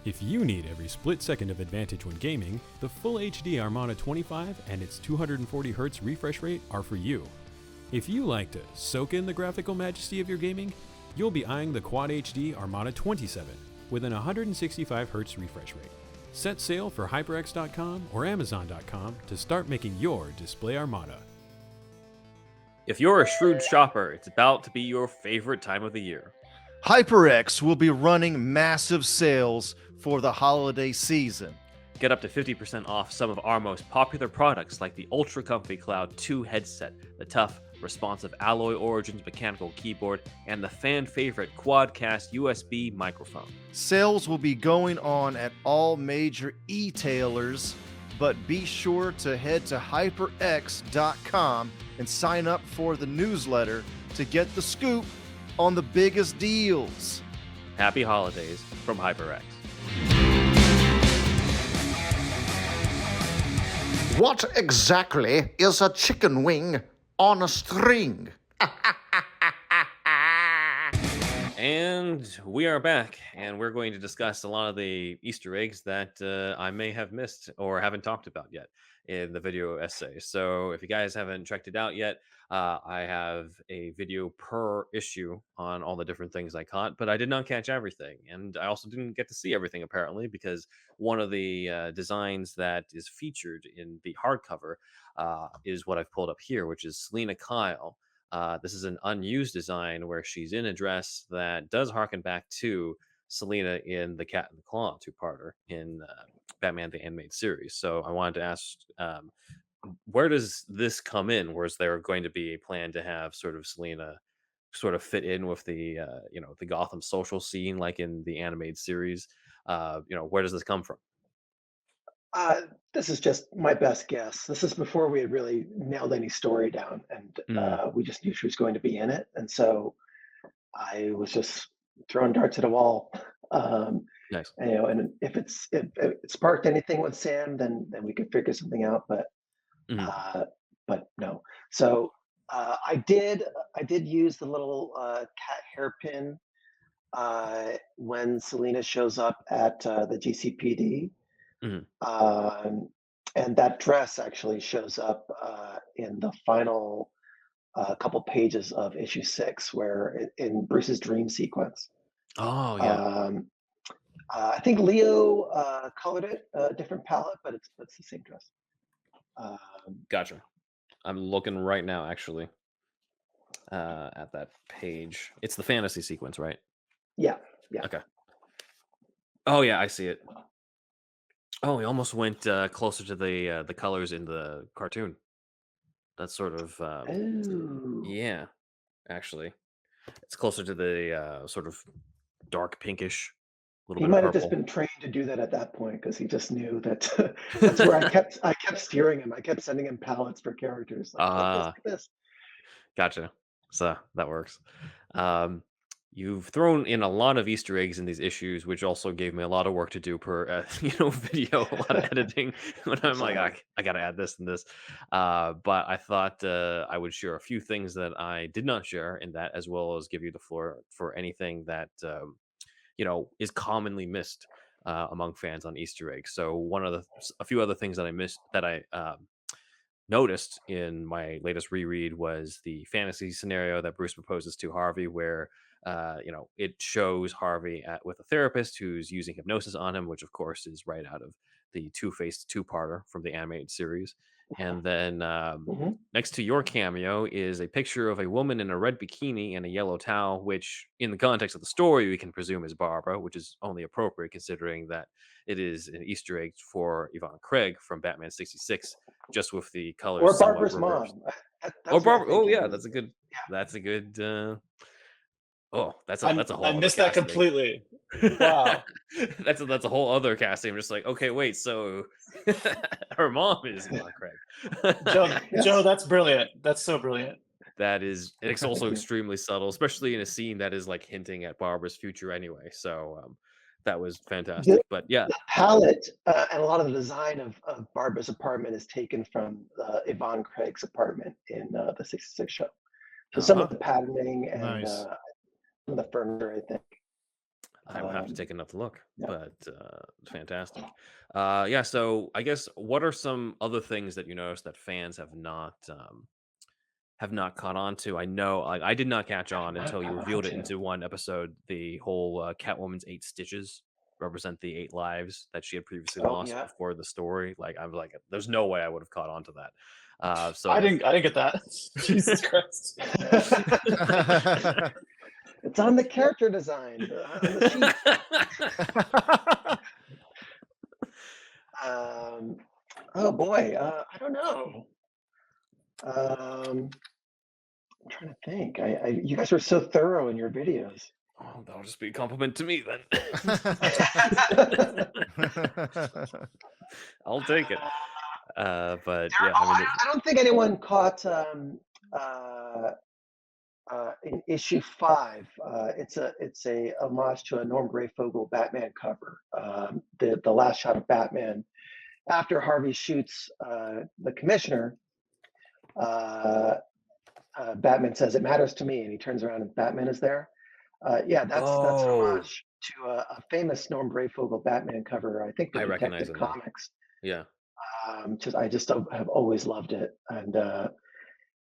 If you need every split second of advantage when gaming, the Full HD Armada 25 and its 240Hz refresh rate are for you. If you like to soak in the graphical majesty of your gaming, you'll be eyeing the Quad HD Armada 27 with an 165Hz refresh rate. Set sail for HyperX.com or Amazon.com to start making your display Armada. If you're a shrewd shopper, it's about to be your favorite time of the year. HyperX will be running massive sales for the holiday season. Get up to 50% off some of our most popular products like the Ultra Comfy Cloud 2 headset, the tough, responsive Alloy Origins mechanical keyboard, and the fan favorite Quadcast USB microphone. Sales will be going on at all major e-tailers, but be sure to head to hyperx.com and sign up for the newsletter to get the scoop on the biggest deals. Happy holidays from HyperX. What exactly is a chicken wing on a string? And we are back, and we're going to discuss a lot of the Easter eggs that I may have missed or haven't talked about yet in the video essay. So if you guys haven't checked it out yet, I have a video per issue on all the different things I caught, but I did not catch everything. And I also didn't get to see everything, apparently, because one of the designs that is featured in the hardcover is what I've pulled up here, which is Selena Kyle. This is an unused design where she's in a dress that does harken back to Selena in the Cat and the Claw two-parter in Batman the Animated Series. So I wanted to ask, where does this come in? Where's there going to be a plan to have sort of Selena sort of fit in with the the Gotham social scene like in the animated series? Where does this come from? This is just my best guess. This is before we had really nailed any story down, and we just knew she was going to be in it. And so I was just throwing darts at a wall. Nice. And if it sparked anything with Sam, then we could figure something out. But no. So I did use the little cat hairpin when Selena shows up at the GCPD. And that dress actually shows up in the final couple pages of issue 6, where in Bruce's dream sequence. Oh yeah. I think Leo colored it a different palette, but it's the same dress. Gotcha. I'm looking right now, actually, at that page. It's the fantasy sequence, right? Yeah. Okay. Oh yeah, I see it. Oh, he almost went closer to the colors in the cartoon. That's sort of yeah, actually, it's closer to the sort of dark pinkish, little He bit might of have just purple. been trained to do that at that point, because he just knew that that's where I kept steering him. I kept sending him palettes for characters. Like, look this. Gotcha. So that works. You've thrown in a lot of Easter eggs in these issues, which also gave me a lot of work to do per video, a lot of editing. When I'm like, I gotta add this and this. But I thought I would share a few things that I did not share in that, as well as give you the floor for anything that is commonly missed among fans on Easter eggs. So a few other things that I missed that I noticed in my latest reread was the fantasy scenario that Bruce proposes to Harvey, where it shows Harvey with a therapist who's using hypnosis on him, which of course is right out of the Two-Faced two-parter from the animated series. And then next to your cameo is a picture of a woman in a red bikini and a yellow towel, which in the context of the story we can presume is Barbara, which is only appropriate considering that it is an Easter egg for Yvonne Craig from Batman 66, just with the colors Or somewhat Barbara's reversed. mom. Or Barbara. Oh yeah, that's a good. Oh, that's a whole. I missed that completely. Wow. that's a whole other casting. I'm just like, okay, wait, so her mom is Yvonne Craig. Joe, that's brilliant. That's so brilliant. It's also extremely subtle, especially in a scene that is like hinting at Barbara's future anyway. So that was fantastic. But yeah, the palette and a lot of the design of Barbara's apartment is taken from Yvonne Craig's apartment in the 66 show. So some of the patterning and some of the furniture, I think. I would have to take another look, but fantastic. Yeah, so I guess what are some other things that you noticed that fans have not caught on to? I know I did not catch on until you revealed it into one episode. The whole Catwoman's 8 stitches represent the 8 lives that she had previously lost before the story. Like I was like, there's no way I would have caught on to that. So I didn't get that. Jesus Christ. It's on the character design. On the sheet. Oh boy, I don't know. I'm trying to think. You guys are so thorough in your videos. Oh, that'll just be a compliment to me then. I'll take it. But yeah, I don't think anyone caught in issue 5. It's a homage to a Norm Grayfogle Batman cover. The last shot of Batman after Harvey shoots the commissioner. Batman says, "It matters to me," and he turns around and Batman is there. Yeah, that's Oh, homage to a famous Norm Brayfogle Batman cover. I think the I recognize Detective it now. Comics. Yeah. I just have always loved it. And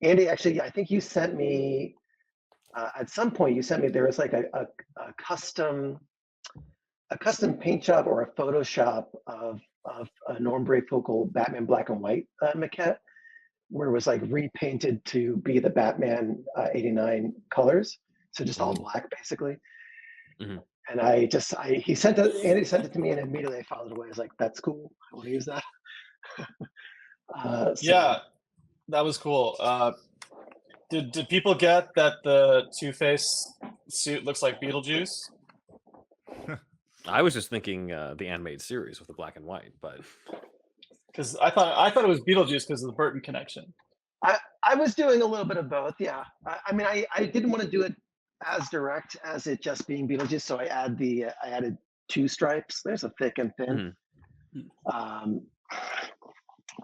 Andy, actually, I think you sent me at some point. You sent me there was like a custom paint job or a Photoshop of a Norm Brayfogle Batman black and white maquette, where it was like repainted to be the Batman '89 colors, so just all black basically. Mhm. And Andy sent it to me, and immediately I filed it away. I was like, "That's cool. I want to use that." Yeah, that was cool. Did people get that the Two-Face suit looks like Beetlejuice? I was just thinking the animated series with the black and white, but Because I thought it was Beetlejuice because of the Burton connection. I was doing a little bit of both. Yeah, I mean, I didn't want to do it as direct as it just being Beetlejuice, so I added 2 stripes. There's a thick and thin.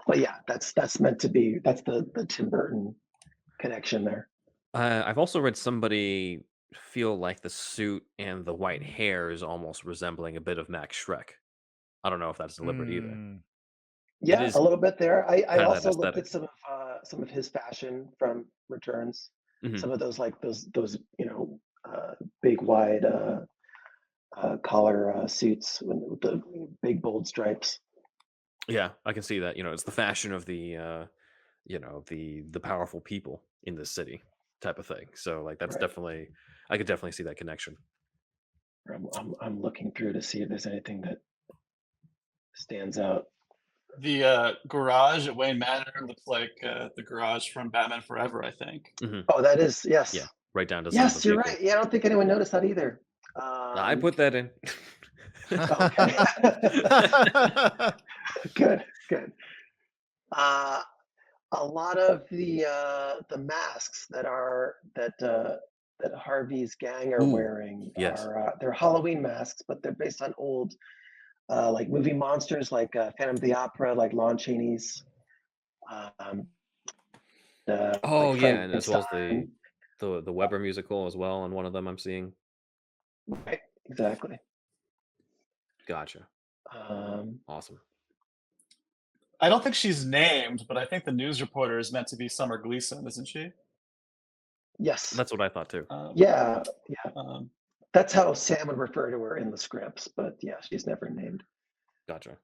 But yeah, that's meant to be. That's the Tim Burton connection there. I've also read somebody feel like the suit and the white hair is almost resembling a bit of Max Schreck. I don't know if that's deliberate either. Yeah, a little bit there. I kinda that also looked aesthetic. at some of his fashion from Returns. Mhm. Some of those those big wide collar suits with the big bold stripes. Yeah, I can see that. It's the fashion of the the powerful people in this city type of thing. So like that's Right. definitely I could definitely see that connection. I'm looking through to see if there's anything that stands out. The garage at Wayne Manor looks like the garage from Batman Forever, I think. Oh, that is, yes. Yeah, right down to some of Yes, the you're people. right. Yeah, I don't think anyone noticed that either. I put that in. Okay. Good. A lot of the masks that Harvey's gang are wearing yes. are they're Halloween masks, but they're based on old like movie monsters, like Phantom of the Opera, like Lon Chaney's. Oh like yeah, and as well as Frankenstein. the Weber musical as well, and one of them I'm seeing. Right, exactly. Gotcha. Awesome. I don't think she's named, but I think the news reporter is meant to be Summer Gleason, isn't she? Yes. That's what I thought too. Yeah. That's how Sam would refer to her in the scripts, but yeah, she's never named. Gotcha.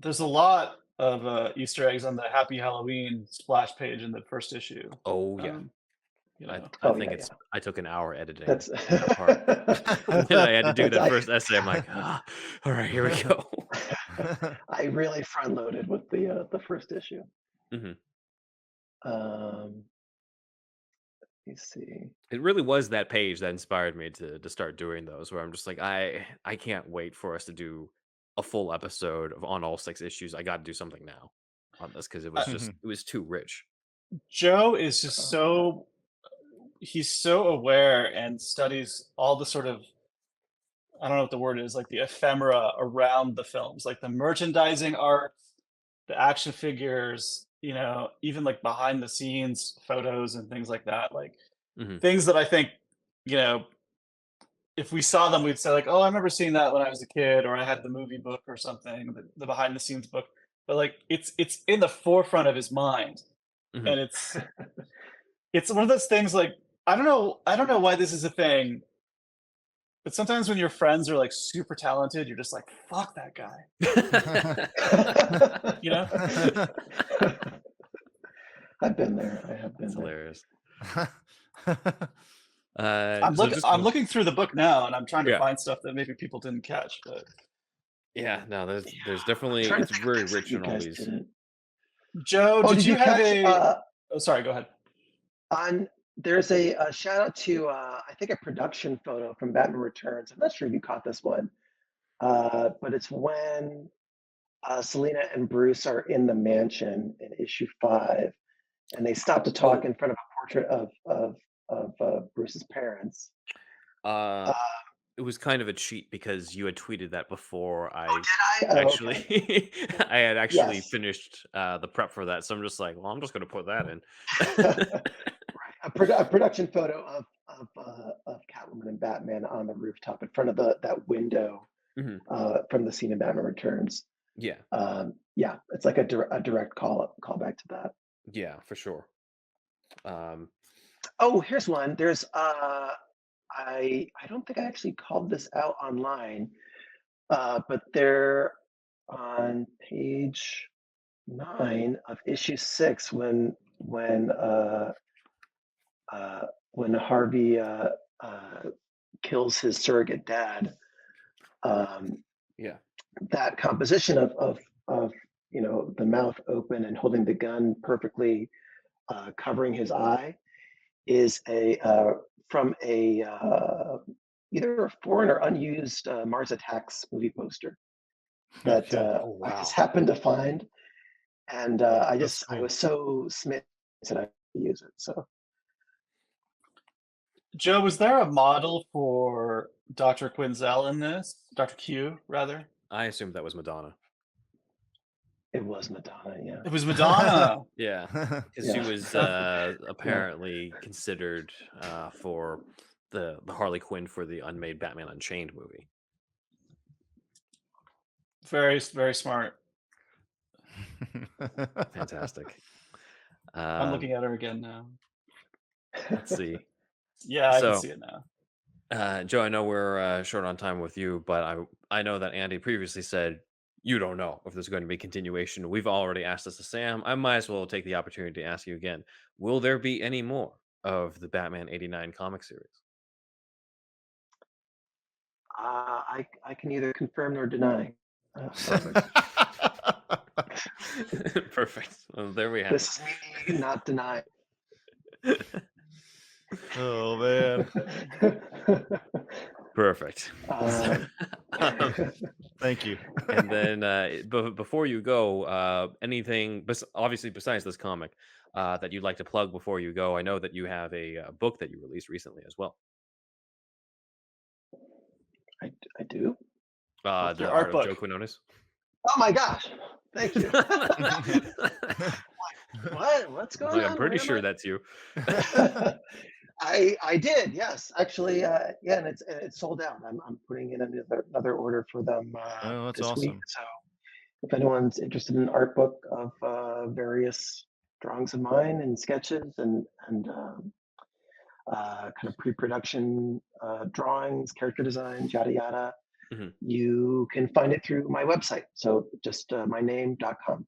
There's a lot of Easter eggs on the Happy Halloween splash page in the first issue. Oh yeah. I think I took an hour editing That's that part. When I had to do that first essay, I'm like, all right, here we go. I really front loaded with the first issue. Mhm. Let me see. It really was that page that inspired me to start doing those, where I'm just like, I can't wait for us to do a full episode on all 6 issues. I got to do something now on this because it was just it was too rich. Joe is just he's so aware and studies all the sort of, I don't know what the word is, like the ephemera around the films, like the merchandising art, the action figures, even like behind the scenes photos and things like that, like things that I think, if we saw them, we'd say like, oh, I remember seeing that when I was a kid, or I had the movie book or something, the behind the scenes book, but like it's in the forefront of his mind. And it's one of those things, like, I don't know why this is a thing, but sometimes when your friends are like super talented, you're just like, fuck that guy. I've been there. I have been That's there. hilarious. I'm looking through the book now, and I'm trying to Yeah. find stuff that maybe people didn't catch. But Yeah, no, there's definitely, it's very rich in all these. Joe, did you have catch, oh, sorry, go ahead. There's a shout out to I think a production photo from Batman Returns. I'm not sure if you caught this one, but it's when Selena and Bruce are in the mansion in issue 5, and they stop to talk in front of a portrait of Bruce's parents. It was kind of a cheat because you had tweeted that before I actually okay. I had actually Yes. finished the prep for that, so I'm just like, well, I'm just going to put that in. A production photo of Catwoman and Batman on the rooftop in front of that window from the scene in Batman Returns. Yeah. Yeah, it's like a direct callback to that. Yeah, for sure. Oh, here's one. There's I don't think I actually called this out online, but they're on page 9 of issue 6 when Harvey kills his surrogate dad. Yeah. That composition of the mouth open and holding the gun perfectly, covering his eye, is from either a foreign or unused Mars Attacks movie poster that I just happened to find, and I was so smitten that I use it. So, Joe, was there a model for Dr. Quinzel in this? Dr. Q, rather? I assumed that was Madonna. It was Madonna, yeah. It was Madonna. Yeah, because she was apparently considered for the Harley Quinn for the unmade Batman Unchained movie. Very, very smart. Fantastic. I'm looking at her again now. Let's see. Yeah, I can see it now. Joe, I know we're short on time with you, but I know that Andy previously said you don't know if there's going to be continuation. We've already asked this to Sam. I might as well take the opportunity to ask you again. Will there be any more of the Batman '89 comic series? I can neither confirm nor deny. Perfect. Well, there we have this it. is me not deny. Oh man. Perfect. Thank you. And then before you go, anything obviously besides this comic that you'd like to plug before you go? I know that you have a book that you released recently as well. I do. The Art of Joe Quinones. Oh my gosh! Thank you. What's going on? I'm pretty sure that's you. I did, yes, actually, yeah, and it's sold out. I'm putting in another order for them that's this awesome. week. So if anyone's interested in an art book of various drawings of mine and sketches and kind of pre-production drawings, character designs, yada yada, you can find it through my website. So just myname.com.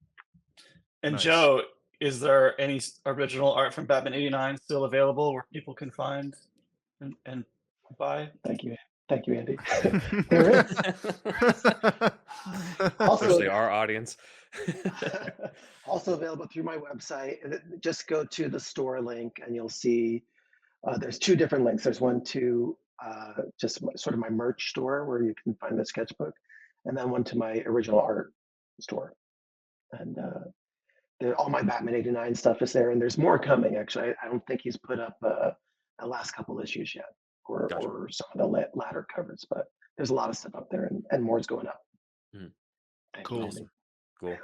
And Nice. Joe, is there any original art from Batman '89 still available where people can find and buy? Thank you, Andy. There is. Especially our audience. Also available through my website. Just go to the store link and you'll see there's 2 different links. There's one to just sort of my merch store where you can find the sketchbook, and then one to my original art store. And all my Batman '89 stuff is there, and there's more coming. Actually, I don't think he's put up the last couple issues yet, or some of the latter covers. But there's a lot of stuff up there, and more's going up. Cool. Cool.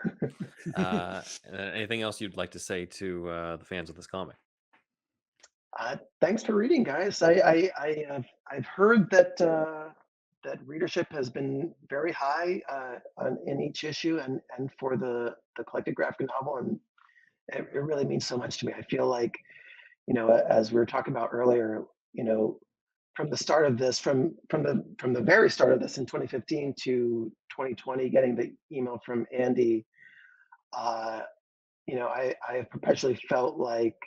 Anything else you'd like to say to the fans of this comic? Thanks for reading, guys. I've heard that that readership has been very high in each issue, and for the collected graphic novel, and it really means so much to me. I feel like, as we were talking about earlier, from the start of this, from the very start of this in 2015 to 2020, getting the email from Andy, I have perpetually felt like,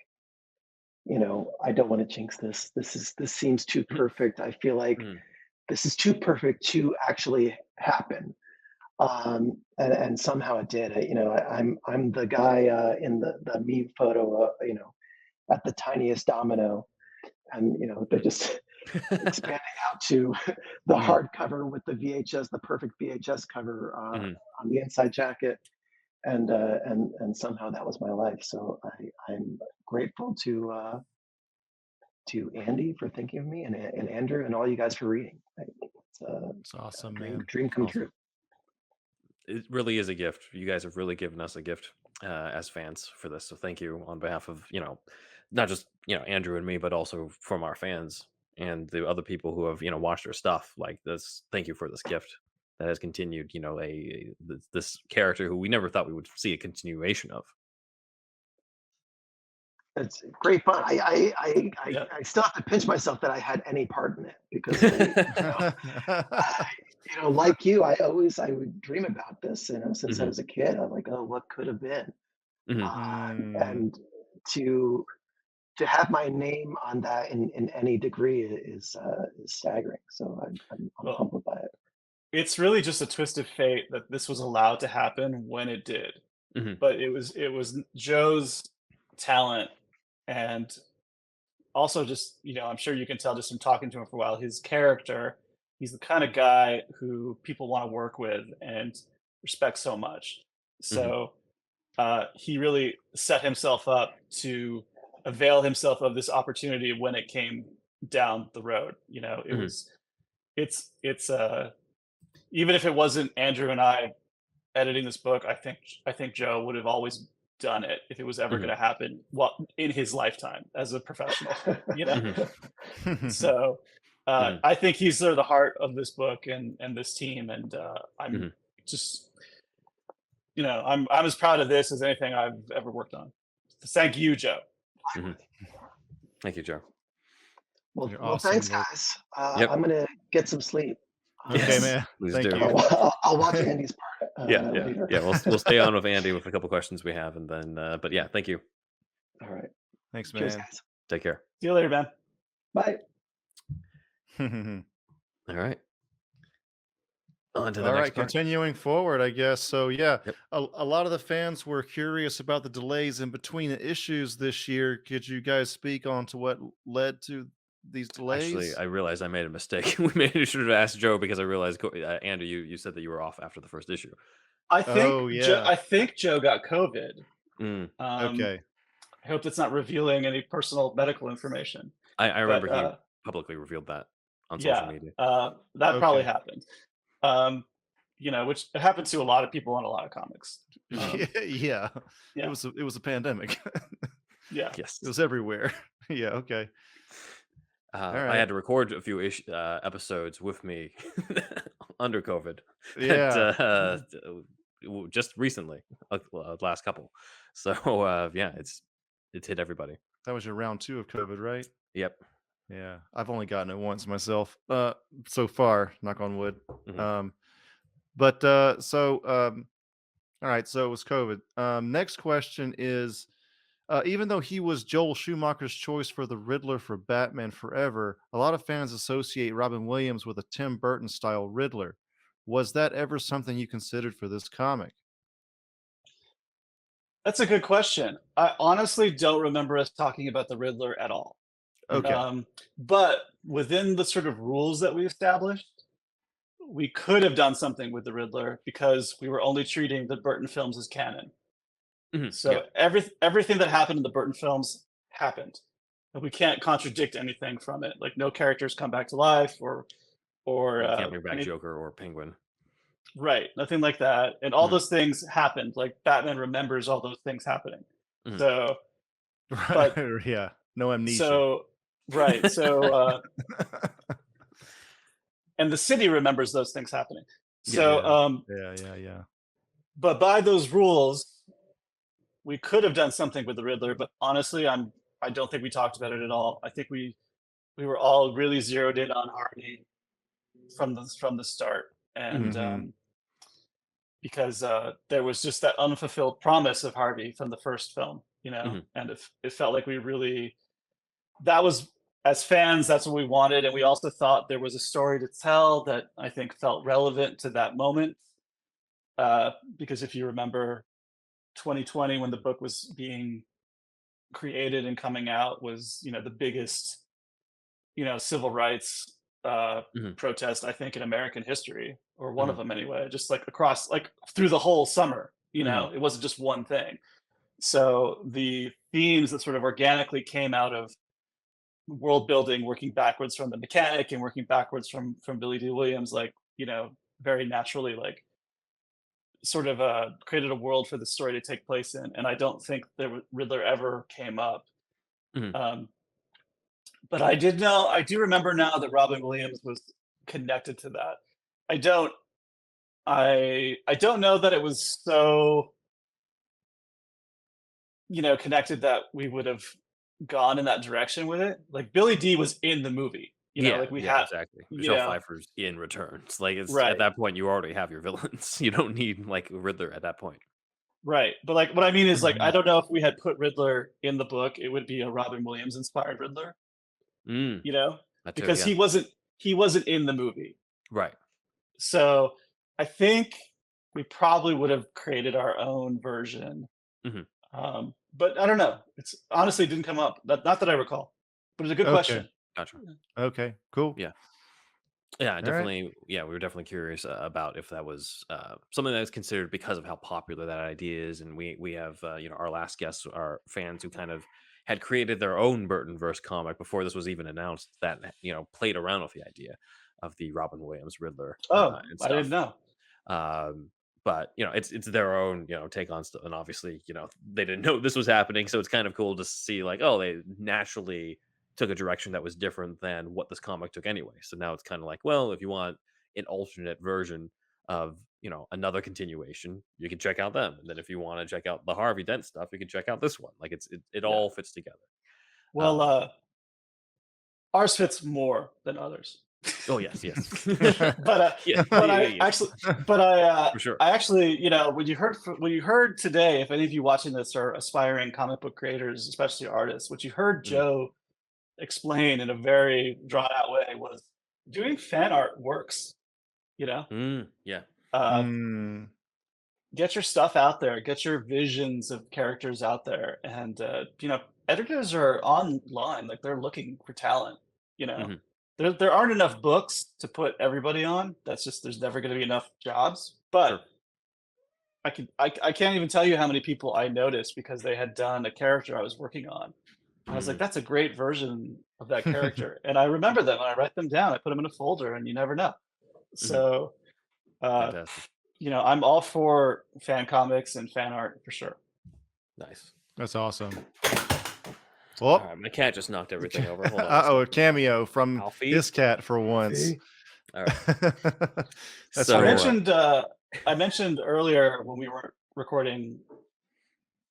I don't want to jinx this. This seems too perfect. I feel like this is too perfect to actually happen. And somehow it did. I'm the guy in the meme photo, at the tiniest domino, and they're just expanding out to the hardcover with the perfect VHS cover on the inside jacket, and somehow that was my life. So I'm grateful to Andy for thinking of me, and Andrew and all you guys for reading. It's awesome, dream come true. It really is a gift. You guys have really given us a gift as fans for this. So thank you on behalf of, not just, Andrew and me, but also from our fans. and the other people who have watched our stuff. Like this, thank you for this gift that has continued. This character who we never thought we would see a continuation of. It's great fun. Yeah. I still have to pinch myself that I had any part in it because, like you, I would dream about this, since I was a kid. I'm like, oh, what could have been? And to have my name on that in any degree is staggering. So I'm humbled by it. It's really just a twist of fate that this was allowed to happen when it did. But it was Joe's talent, and also just I'm sure you can tell just from talking to him for a while, his character. He's the kind of guy who people want to work with and respect so much. So he really set himself up to avail himself of this opportunity when it came down the road. It was it's even if it wasn't Andrew and I editing this book, I think Joe would have always done it if it was ever going to happen in his lifetime as a professional. So I think he's sort of the heart of this book and this team, and I'm just I'm as proud of this as anything I've ever worked on. Thank you, Joe. Thank you, Joe. Well, awesome. Thanks, guys. I'm gonna get some sleep. Okay, man. Thank you. I'll watch Andy's part. Later. We'll stay on with Andy with a couple questions we have, and then but yeah, thank you. All right. Thanks, man. Cheers, guys. Take care. See you later, man. Bye. All right. On to the All next right, part. continuing forward, I guess. So yeah, a lot of the fans were curious about the delays in between the issues this year. Could you guys speak on to what led to these delays? Actually, I realized I made a mistake. We should have asked Joe, because I realized Andrew, you said that you were off after the first issue. I think Joe got COVID. Okay. I hope that's not revealing any personal medical information. I remember he publicly revealed that on social media. That probably happened. Which happens to a lot of people in a lot of comics. Yeah. It was a pandemic. Yes. It was everywhere. Yeah. Okay. I had to record a few episodes with me under COVID. Yeah. Just recently, last couple. So it's hit everybody. That was your round 2 of COVID, right? Yep. Yeah, I've only gotten it once myself. So far, knock on wood. All right. So it was COVID. Next question is, even though he was Joel Schumacher's choice for the Riddler for Batman Forever, a lot of fans associate Robin Williams with a Tim Burton style Riddler. Was that ever something you considered for this comic? That's a good question. I honestly don't remember us talking about the Riddler at all. Okay. But within the sort of rules that we established, we could have done something with the Riddler because we were only treating the Burton films as canon. So everything that happened in the Burton films happened. And we can't contradict anything from it. Like no characters come back to life or can't bring back Joker or Penguin. Right. Nothing like that. And all those things happened. Like Batman remembers all those things happening. So yeah. No amnesia. So right. So and the city remembers those things happening. So yeah. But by those rules, we could have done something with the Riddler, but honestly, I don't think we talked about it at all. I think we were all really zeroed in on Harvey from the start, and because there was just that unfulfilled promise of Harvey from the first film, and it felt like that was, as fans, that's what we wanted, and we also thought there was a story to tell that I think felt relevant to that moment, because if you remember, 2020 when the book was being created and coming out was the biggest civil rights protest I think in American history, or one of them anyway, just like across, like through the whole summer. It wasn't just one thing. So the themes that sort of organically came out of world building, working backwards from the mechanic and working backwards from Billy D. Williams, like very naturally, like sort of created a world for the story to take place in. And I don't think the Riddler ever came up. But I do remember now that Robin Williams was connected to that. I don't know that it was so, connected that we would have gone in that direction with it. Like Billy D was in the movie, like we had exactly. Michelle Pfeiffer's in Returns. Like it's Right. at that point you already have your villains. You don't need like Riddler at that point. Right. But like what I mean is like I don't know if we had put Riddler in the book, it would be a Robin Williams inspired Riddler. Because he wasn't in the movie. Right. So I think we probably would have created our own version. But I don't know. It's honestly didn't come up. Not that I recall. But it's a good question. Gotcha. Okay, cool. Yeah, definitely. We were definitely curious about if that was something that was considered because of how popular that idea is, and we have our last guests are fans who kind of had created their own Burtonverse comic before this was even announced. That played around with the idea of the Robin Williams Riddler. And stuff. I didn't know. But it's their own take on stuff, and obviously they didn't know this was happening, so it's kind of cool to see like they naturally took a direction that was different than what this comic took anyway. So now it's kind of like, well, if you want an alternate version of another continuation, you can check out them, and then if you want to check out the Harvey Dent stuff, you can check out this one. Like it all fits together. Well, ours fits more than others. Oh yes. But For sure. I actually, when you heard today, if any of you watching this are aspiring comic book creators, especially artists, what you heard Joe explain in a very drawn out way was doing fan art works. Get your stuff out there, get your visions of characters out there, and editors are online, like they're looking for talent. There aren't enough books to put everybody on. That's just there's never going to be enough jobs. But I can't even tell you how many people I noticed because they had done a character I was working on. I was like, that's a great version of that character, and I remember them and I write them down. I put them in a folder, and you never know. So, I'm all for fan comics and fan art for sure. Nice. That's awesome. All right, my cat just knocked everything over. Hold on. A cameo from Alfie? this cat for once. All right. So, I mentioned earlier when we were recording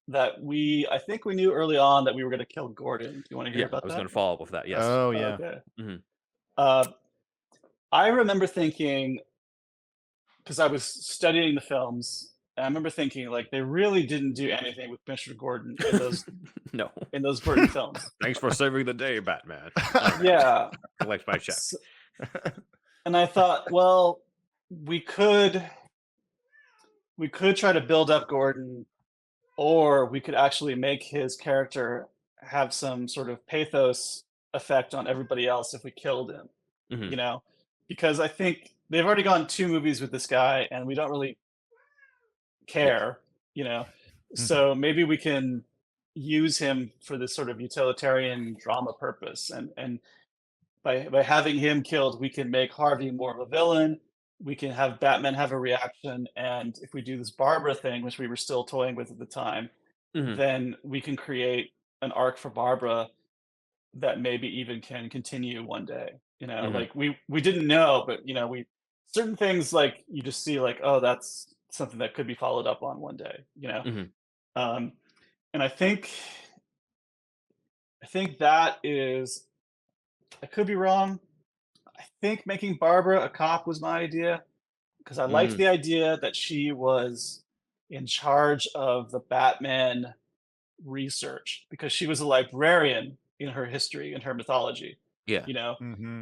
that I think we knew early on that we were going to kill Gordon. Do you want to hear about that? I was going to follow up with that. Yes. Oh yeah. Okay. I remember thinking, because I was studying the films, and I remember thinking like they really didn't do anything with Mr. Gordon in those in those Burton films. Thanks for saving the day, Batman. Yeah. Collect my check. And I thought, well, we could try to build up Gordon, or we could actually make his character have some sort of pathos effect on everybody else if we killed him. Because I think they've already gone 2 movies with this guy and we don't really care, so maybe we can use him for this sort of utilitarian drama purpose, and by having him killed, we can make Harvey more of a villain. We can have Batman have a reaction, and if we do this Barbara thing, which we were still toying with at the time, then we can create an arc for Barbara that maybe even can continue one day. Like we didn't know, but we certain things like you just see like, oh, that's something that could be followed up on one day. And I think that is, I could be wrong. I think making Barbara a cop was my idea because I liked the idea that she was in charge of the Batman research because she was a librarian in her history, in her mythology. Yeah.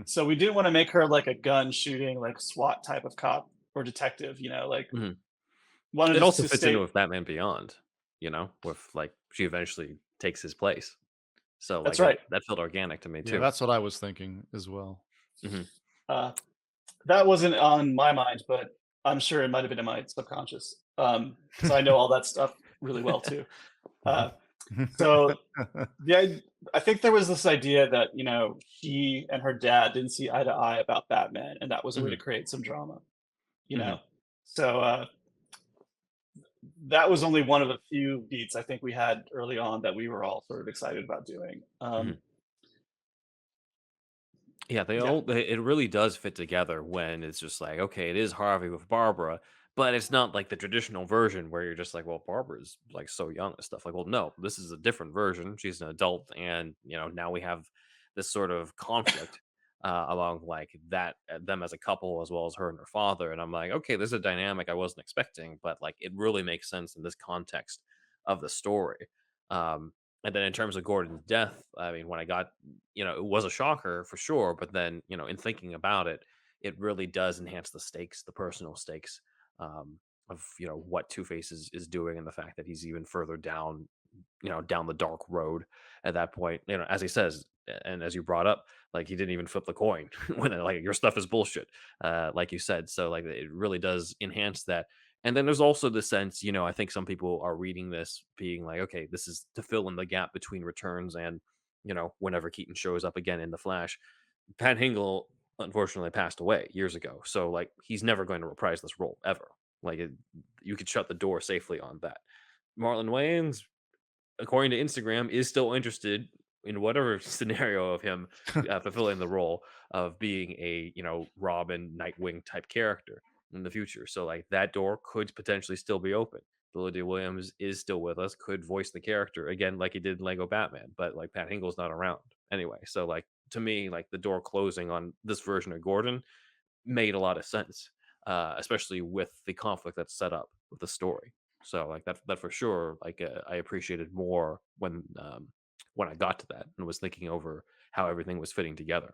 So we didn't want to make her like a gun shooting, like SWAT type of cop or detective, wanted it also to fits stay... into with Batman Beyond, with like she eventually takes his place. So like, that's right. That felt organic to me too. Yeah, that's what I was thinking as well. That wasn't on my mind, but I'm sure it might have been in my subconscious. So I know all that stuff really well too. So yeah, I think there was this idea that she and her dad didn't see eye to eye about Batman, and that was a way to create some drama. So that was only one of the few beats I think we had early on that we were all sort of excited about doing. Yeah, it really does fit together when it's just like, okay, it is Harvey with Barbara, but it's not like the traditional version where you're just like, well, Barbara's like so young and stuff. Like, well, no, this is a different version. She's an adult, and now we have this sort of conflict among like them as a couple as well as her and her father. And I'm like, okay, there's a dynamic I wasn't expecting, but like it really makes sense in this context of the story. And then in terms of Gordon's death, I mean, when I got, it was a shocker for sure. But then, in thinking about it, it really does enhance the stakes, the personal stakes of, what Two-Face is doing and the fact that he's even further down, down the dark road at that point. As he says, and as you brought up, like he didn't even flip the coin when like your stuff is bullshit, like you said. So like it really does enhance that. And then there's also the sense, I think some people are reading this being like, okay, this is to fill in the gap between Returns and, whenever Keaton shows up again in The Flash. Pat Hingle unfortunately passed away years ago. So, like, he's never going to reprise this role ever. Like, you could shut the door safely on that. Marlon Wayans, according to Instagram, is still interested in whatever scenario of him fulfilling the role of being a, Robin, Nightwing type character in the future. So like that door could potentially still be open. Billy D. Williams is still with us, could voice the character again like he did in Lego Batman, but like Pat Hingle's not around anyway. So like to me, like the door closing on this version of Gordon made a lot of sense, especially with the conflict that's set up with the story. So like that for sure, like I appreciated more when I got to that and was thinking over how everything was fitting together.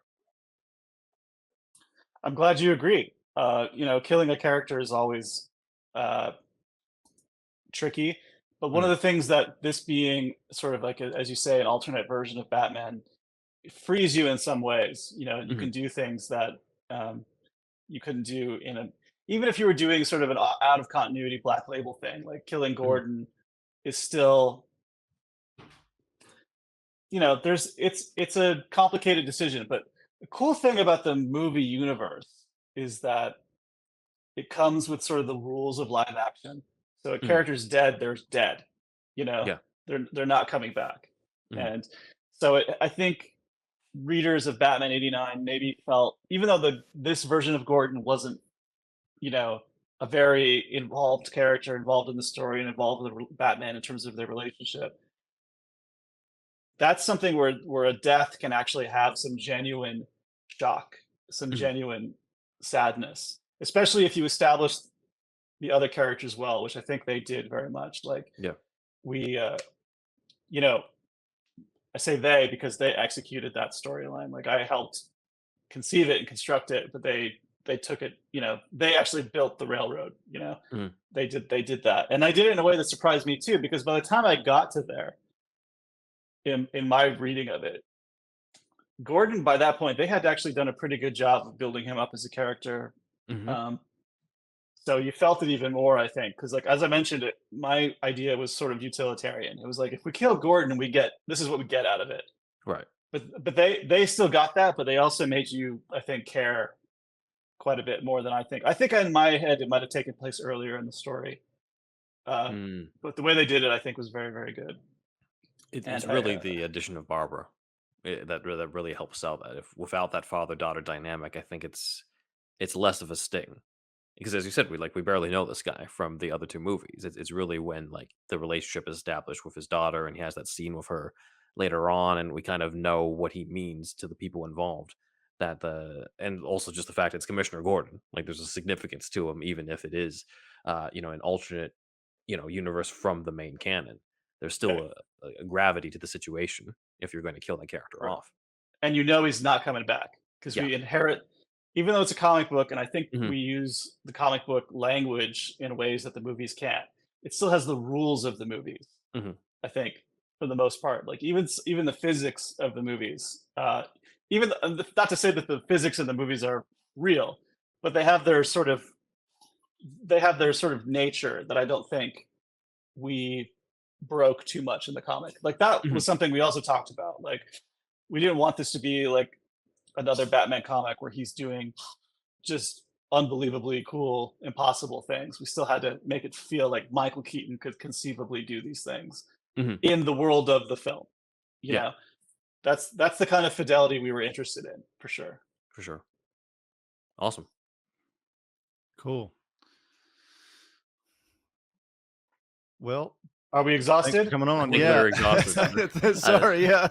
I'm glad you agree. Killing a character is always tricky, but one of the things that this being sort of like, as you say, an alternate version of Batman frees you in some ways. You can do things that you couldn't do even if you were doing sort of an out of continuity Black Label thing, like killing Gordon is still, it's a complicated decision. But the cool thing about the movie universe is that it comes with sort of the rules of live action. So a character's dead, they're dead. They're not coming back. And so I think readers of Batman '89 maybe felt, even though this version of Gordon wasn't, a very involved character, involved in the story and involved with Batman in terms of their relationship, that's something where a death can actually have some genuine shock, some genuine sadness, especially if you establish the other characters well, which I think they did very much. Like, we, I say they because they executed that storyline. Like, I helped conceive it and construct it, but they took it. They actually built the railroad. They did that, and I did it in a way that surprised me too, because by the time I got to there, in my reading of it, Gordon, by that point, they had actually done a pretty good job of building him up as a character. So you felt it even more, I think, because like as I mentioned, my idea was sort of utilitarian. It was like, if we kill Gordon, this is what we get out of it. Right. But they still got that, but they also made you, I think, care quite a bit more than I think. I think in my head it might have taken place earlier in the story. But the way they did it, I think, was very, very good. It's really the addition of Barbara that really helps sell that. If without that father-daughter dynamic, I think it's less of a sting. Because as you said, we barely know this guy from the other two movies. It's really when like the relationship is established with his daughter, and he has that scene with her later on, and we kind of know what he means to the people involved. And also just the fact it's Commissioner Gordon. Like there's a significance to him, even if it is, an alternate, universe from the main canon. There's still a gravity to the situation if you're going to kill that character off. And he's not coming back because we inherit. Even though it's a comic book, and I think we use the comic book language in ways that the movies can't, it still has the rules of the movies, I think, for the most part. Like even the physics of the movies, even not to say that the physics in the movies are real, but they have their sort of nature that I don't think we broke too much in the comic. Like that was something we also talked about. Like we didn't want this to be like another Batman comic where he's doing just unbelievably cool, impossible things. We still had to make it feel like Michael Keaton could conceivably do these things in the world of the film. You know, that's the kind of fidelity we were interested in, for sure. For sure. Awesome. Cool. Well, are we exhausted? Thanks for coming on. I think we're exhausted. Sorry, yeah.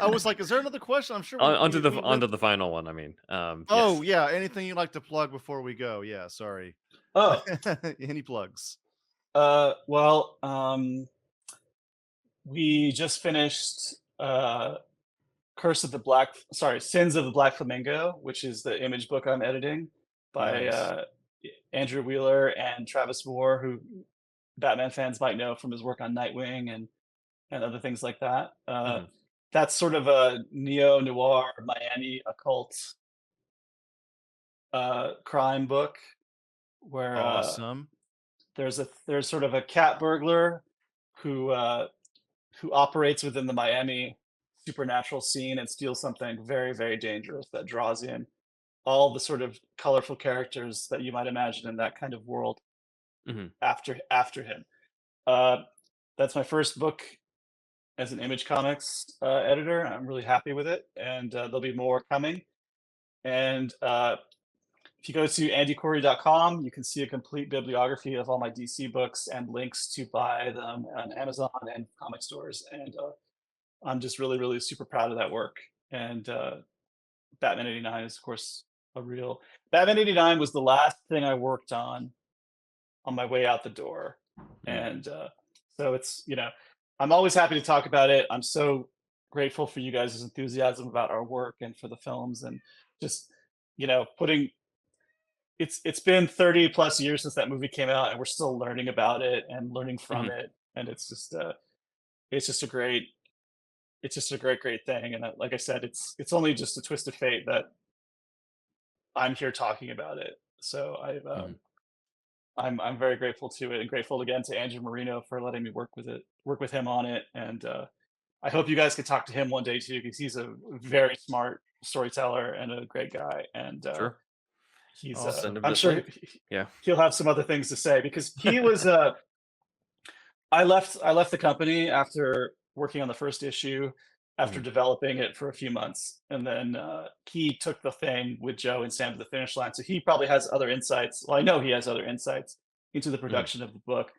I was like, is there another question? I'm sure. Onto the final one. I mean, oh yeah. Anything you'd like to plug before we go? Yeah. Sorry. Oh, any plugs? Well, we just finished Sins of the Black Flamingo, which is the image book I'm editing by Andrew Wheeler and Travis Moore, who Batman fans might know from his work on Nightwing and other things like that. That's sort of a neo-noir Miami occult crime book where awesome. There's sort of a cat burglar who operates within the Miami supernatural scene and steals something very, very dangerous that draws in all the sort of colorful characters that you might imagine in that kind of world after him. That's my first book as an Image Comics editor. I'm really happy with it, and there'll be more coming. And if you go to andykhouri.com, you can see a complete bibliography of all my DC books and links to buy them on Amazon and comic stores. And I'm just really, really super proud of that work. And Batman 89 is, of course, Batman 89 was the last thing I worked on my way out the door. And so it's, I'm always happy to talk about it. I'm so grateful for you guys' enthusiasm about our work and for the films, and just, it's been 30 plus years since that movie came out, and we're still learning about it and learning from it. And it's just a great thing. And like I said, it's only just a twist of fate that I'm here talking about it. So I'm very grateful to it, and grateful again to Andrew Marino for letting me work with him on it. And I hope you guys can talk to him one day too, because he's a very smart storyteller and a great guy. And sure. He's I'm sure he'll have some other things to say, because he was I left the company after working on the first issue, after developing it for a few months, and then he took the thing with Joe and Sam to the finish line. So he probably has other insights. Well, I know he has other insights into the production of the book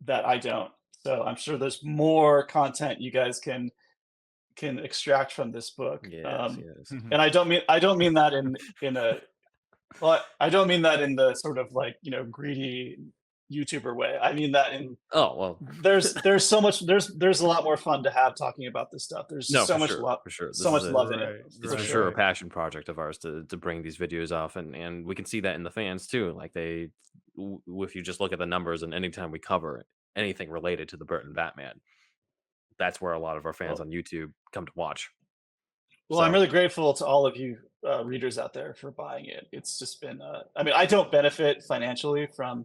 that I don't. So I'm sure there's more content you guys can extract from this book. And I don't mean that in a well, I don't mean that in the sort of like, greedy YouTuber way. I mean that in there's so much there's a lot more fun to have talking about this stuff. There's so much love, for sure. So much love in it. It's for sure a passion project of ours to bring these videos off, and we can see that in the fans too. Like if you just look at the numbers, and anytime we cover anything related to the Burton Batman, that's where a lot of our fans on YouTube come to watch. Well, I'm really grateful to all of you readers out there for buying it. It's just been I mean, I don't benefit financially from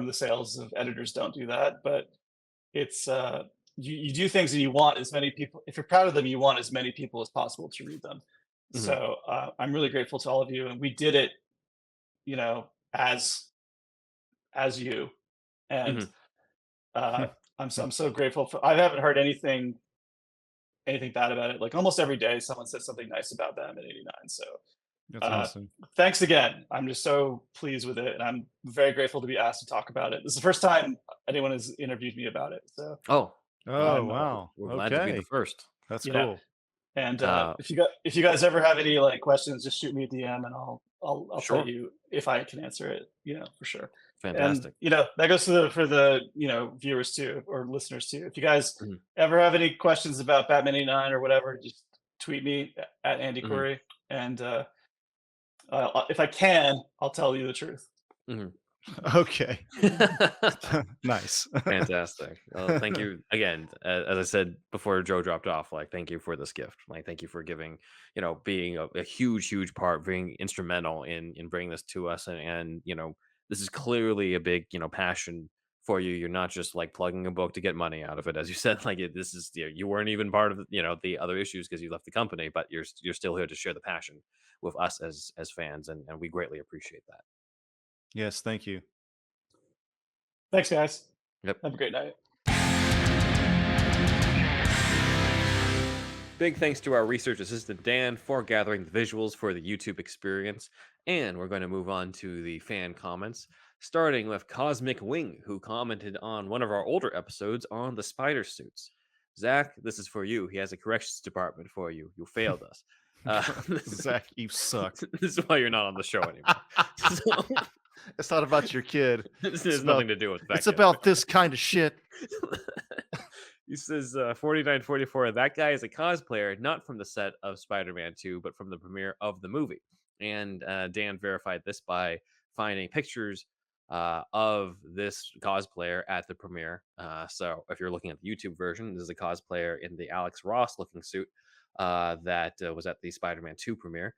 the sales of editors, don't do that, but it's you do things and you want as many people, if you're proud of them, you want as many people as possible to read them. So I'm really grateful to all of you, and we did it as you, and I'm so grateful for. I haven't heard anything bad about it. Like almost every day someone says something nice about Batman 89. So that's awesome. Thanks again. I'm just so pleased with it, and I'm very grateful to be asked to talk about it. This is the first time anyone has interviewed me about it. So wow, we're glad to be the first. That's cool. And if you guys ever have any questions, just shoot me a DM, and I'll tell you if I can answer it. For sure. Fantastic. And that goes for the viewers too, or listeners too. If you guys ever have any questions about Batman 89 or whatever, just tweet me at Andy Khouri, and if I can, I'll tell you the truth. Okay. Nice. Fantastic. Well, thank you again. As I said before Joe dropped off, thank you for this gift. Thank you for giving, being a huge part, being instrumental in bringing this to us. And this is clearly a big, passion for you. You're not just plugging a book to get money out of it. As you said, this is, you weren't even part of, the other issues because you left the company, but you're still here to share the passion with us as fans. And we greatly appreciate that. Yes, thank you. Thanks, guys. Yep. Have a great night. Big thanks to our research assistant Dan for gathering the visuals for the YouTube experience. And we're going to move on to the fan comments, starting with Cosmic Wing, who commented on one of our older episodes on the spider suits. Zach, this is for you. He has a corrections department for you. You failed us. Zach, you suck. This is why you're not on the show anymore. It's not about your kid. This has nothing to do with that. It's about this kind of shit. He says 4944, that guy is a cosplayer, not from the set of Spider-Man 2, but from the premiere of the movie. And Dan verified this by finding pictures of this cosplayer at the premiere. So if you're looking at the YouTube version, this is a cosplayer in the Alex Ross looking suit that was at the Spider-Man 2 premiere.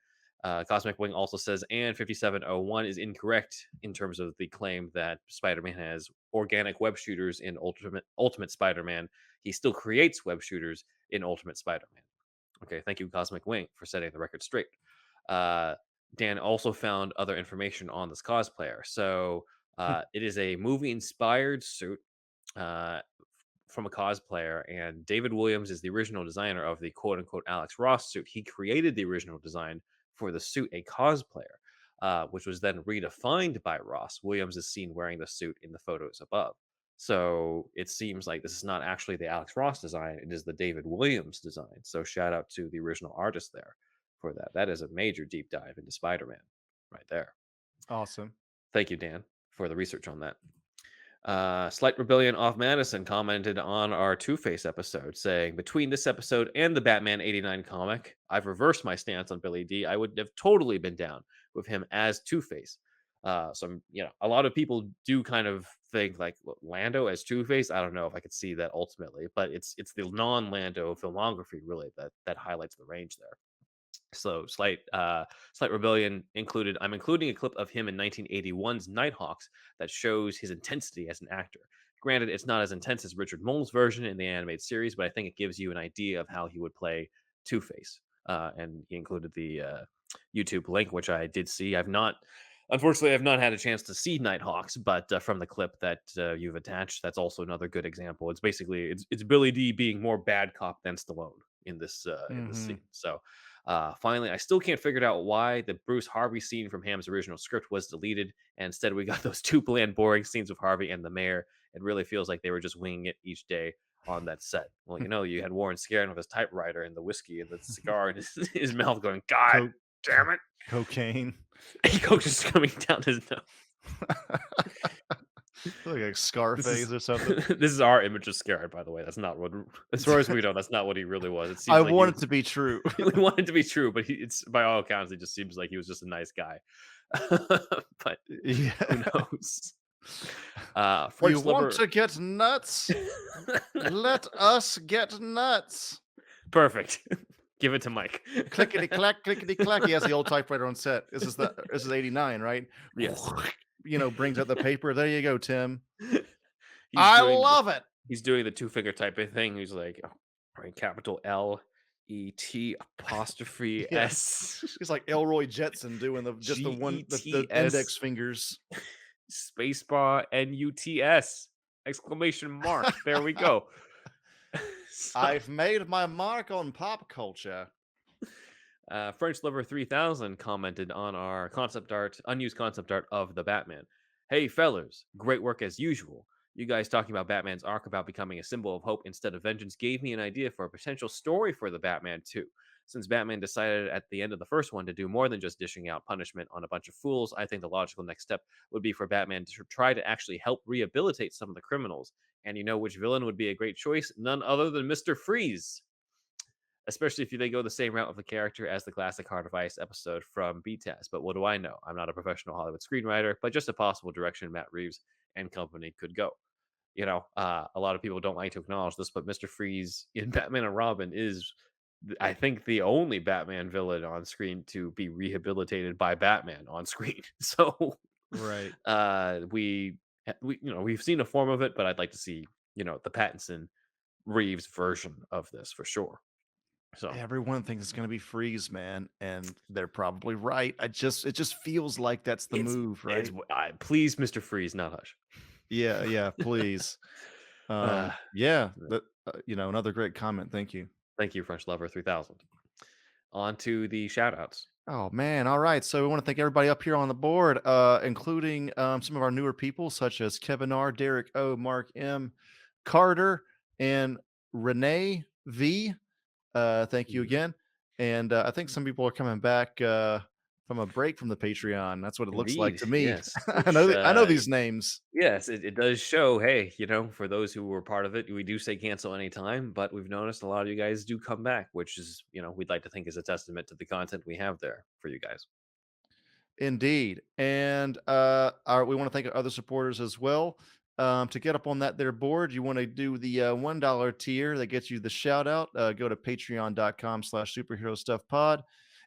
Cosmic Wing also says, and 5701 is incorrect in terms of the claim that Spider-Man has organic web shooters in Ultimate Spider-Man. He still creates web shooters in Ultimate Spider-Man. Okay, thank you, Cosmic Wing, for setting the record straight. Dan also found other information on this cosplayer. So it is a movie-inspired suit from a cosplayer, and David Williams is the original designer of the quote-unquote Alex Ross suit. He created the original design for the suit, a cosplayer, which was then redefined by Ross. Williams is seen wearing the suit in the photos above. So it seems like this is not actually the Alex Ross design, it is the David Williams design. So shout out to the original artist there for that. That is a major deep dive into Spider-Man right there. Awesome. Thank you, Dan, for the research on that. Slight Rebellion off Madison commented on our Two-Face episode, saying, between this episode and the Batman 89 comic, I've reversed my stance on Billy D. I would have totally been down with him as Two-Face. So, a lot of people do kind of think like Lando as Two-Face. I don't know if I could see that ultimately, but it's the non-Lando filmography really that highlights the range there. So Slight Rebellion included, I'm including a clip of him in 1981's Nighthawks that shows his intensity as an actor. Granted, it's not as intense as Richard Moll's version in the animated series, but I think it gives you an idea of how he would play Two-Face. And he included the YouTube link, which I did see. Unfortunately, I've not had a chance to see Nighthawks, but from the clip that you've attached, that's also another good example. It's basically it's Billy D being more bad cop than Stallone in this scene. So. Finally, I still can't figure out why the Bruce Harvey scene from Hamm's original script was deleted, and instead we got those two bland, boring scenes with Harvey and the mayor. It really feels like they were just winging it each day on that set. Well, you had Warren Scarron with his typewriter and the whiskey and the cigar in his mouth going, God damn it. Cocaine. Coke just coming down his nose. Like Scarface or something. This is our image of Scarron, by the way. That's not what, as far as we know, that's not what he really was. It seems I want it to be true. We want it to be true, but it's by all accounts, it just seems like he was just a nice guy. But who knows? You want to get nuts? Let us get nuts. Perfect. Give it to Mike. Clickety clack, clickety clack. He has the old typewriter on set. This is 89, right? Yes. Brings out the paper. There you go, Tim. I love it. He's doing the two-finger typing thing. He's like, right, capital L-E-T apostrophe S. He's like Elroy Jetson doing the index fingers. Spacebar N-U-T-S exclamation mark. There we go. I've made my mark on pop culture. French Lover 3000 commented on our unused concept art of the Batman. Hey, fellers, great work as usual. You guys talking about Batman's arc about becoming a symbol of hope instead of vengeance gave me an idea for a potential story for the Batman 2. Since Batman decided at the end of the first one to do more than just dishing out punishment on a bunch of fools, I think the logical next step would be for Batman to try to actually help rehabilitate some of the criminals. And you know which villain would be a great choice? None other than Mr. Freeze. Especially if they go the same route of the character as the classic Heart of Ice episode from BTAS. But what do I know? I'm not a professional Hollywood screenwriter, but just a possible direction Matt Reeves and company could go. A lot of people don't like to acknowledge this, but Mr. Freeze in Batman and Robin is, I think, the only Batman villain on screen to be rehabilitated by Batman on screen. So, right. We've seen a form of it, but I'd like to see, the Pattinson Reeves version of this for sure. So everyone thinks it's going to be Freeze, man, and they're probably right. It just feels like that's the move, right? Please, Mr. Freeze, not Hush. Yeah, please. Another great comment. Thank you. Thank you, French Lover 3000. On to the shoutouts. Oh man! All right, so we want to thank everybody up here on the board, including some of our newer people such as Kevin R, Derek O, Mark M, Carter, and Renee V. Thank you again. And I think some people are coming back from a break from the Patreon. That's what it looks like to me. Yes. I know these names. Yes, it does show. Hey, for those who were part of it, we do say cancel anytime, but we've noticed a lot of you guys do come back, which is, we'd like to think is a testament to the content we have there for you guys. Indeed. And we want to thank our other supporters as well. To get up on that there board, you want to do the $1 tier that gets you the shout out. Go to patreon.com/superhero stuff pod.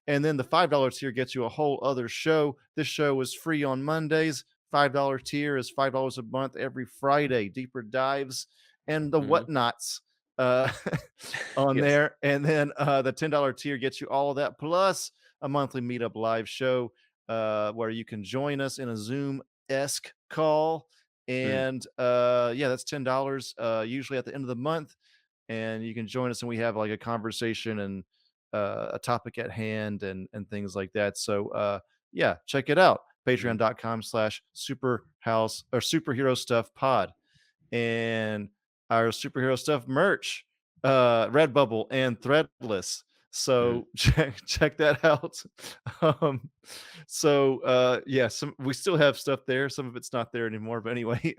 And then the $5 tier gets you a whole other show. This show is free on Mondays. $5 tier is $5 a month every Friday. Deeper dives and the whatnots on there. And then the $10 tier gets you all of that plus a monthly meetup live show where you can join us in a Zoom-esque call. And that's $10 usually at the end of the month. And you can join us and we have like a conversation and a topic at hand and things like that. So check it out. Patreon.com/superhouse or superhero stuff pod. And our superhero stuff merch, Redbubble and Threadless. So check that out. We still have stuff there. Some of it's not there anymore, but anyway,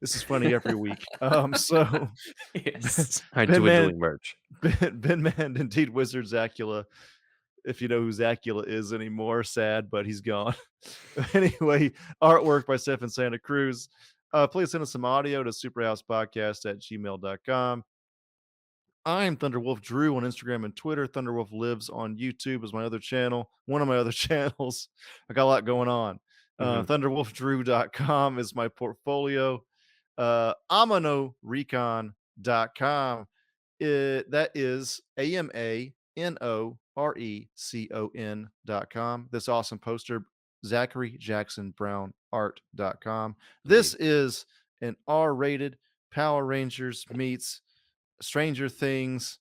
this is funny every week. Yes, I do doing merch. Ben Man, indeed, Wizard Zacula. If you know who Zacula is anymore, sad, but he's gone. Anyway, artwork by Stephen Santa Cruz. Please send us some audio to superhousepodcast@gmail.com. I'm Thunderwolf Drew on Instagram and Twitter. Thunderwolf Lives on YouTube is my other channel. One of my other channels. I got a lot going on. ThunderwolfDrew.com is my portfolio. AmanoRecon.com. That is AmanoRecon.com. This awesome poster, ZacharyJacksonBrownArt.com. This is an R-rated Power Rangers meets Stranger Things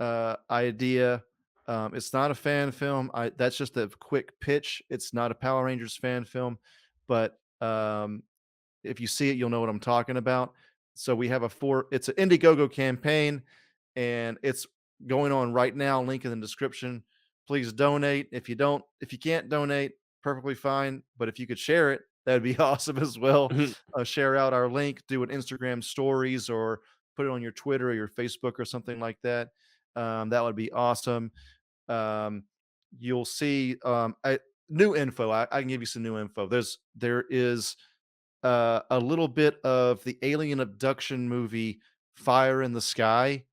idea. It's not a fan film. That's just a quick pitch. It's not a Power Rangers fan film, but if you see it, you'll know what I'm talking about. So we have it's an Indiegogo campaign, and it's going on right now. Link in the description. Please donate. If you can't donate, perfectly fine. But if you could share it, that'd be awesome as well. Share out our link, do an Instagram stories, or put it on your Twitter or your Facebook or something like that. That would be awesome. You'll see new info. I can give you some new info. There is a little bit of the alien abduction movie Fire in the Sky.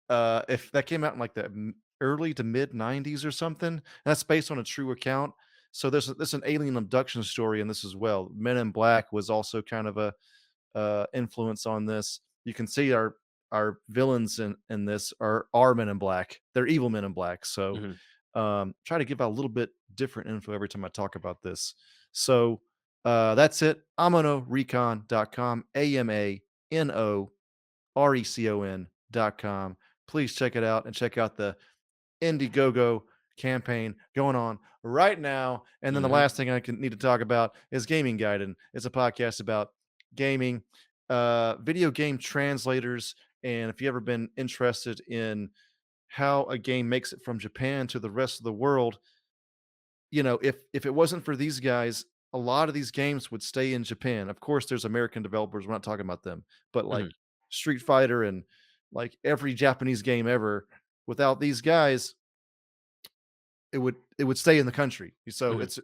If that came out in like the early to mid 90s or something, that's based on a true account. So there's an alien abduction story in this as well. Men in Black was also kind of a influence on this. You can see our villains in this are Men in Black. They're evil Men in Black. So try to give out a little bit different info every time I talk about this. So that's it. AmanoRecon.com. AmanoRecon.com. Please check it out and check out the Indiegogo campaign going on right now. And then the last thing I need to talk about is Gaming Gaiden. It's a podcast about gaming, video game translators, and if you've ever been interested in how a game makes it from Japan to the rest of the world, if it wasn't for these guys, a lot of these games would stay in Japan. Of course, there's American developers. We're not talking about them, but like Street Fighter and like every Japanese game ever, without these guys, it would stay in the country. So it's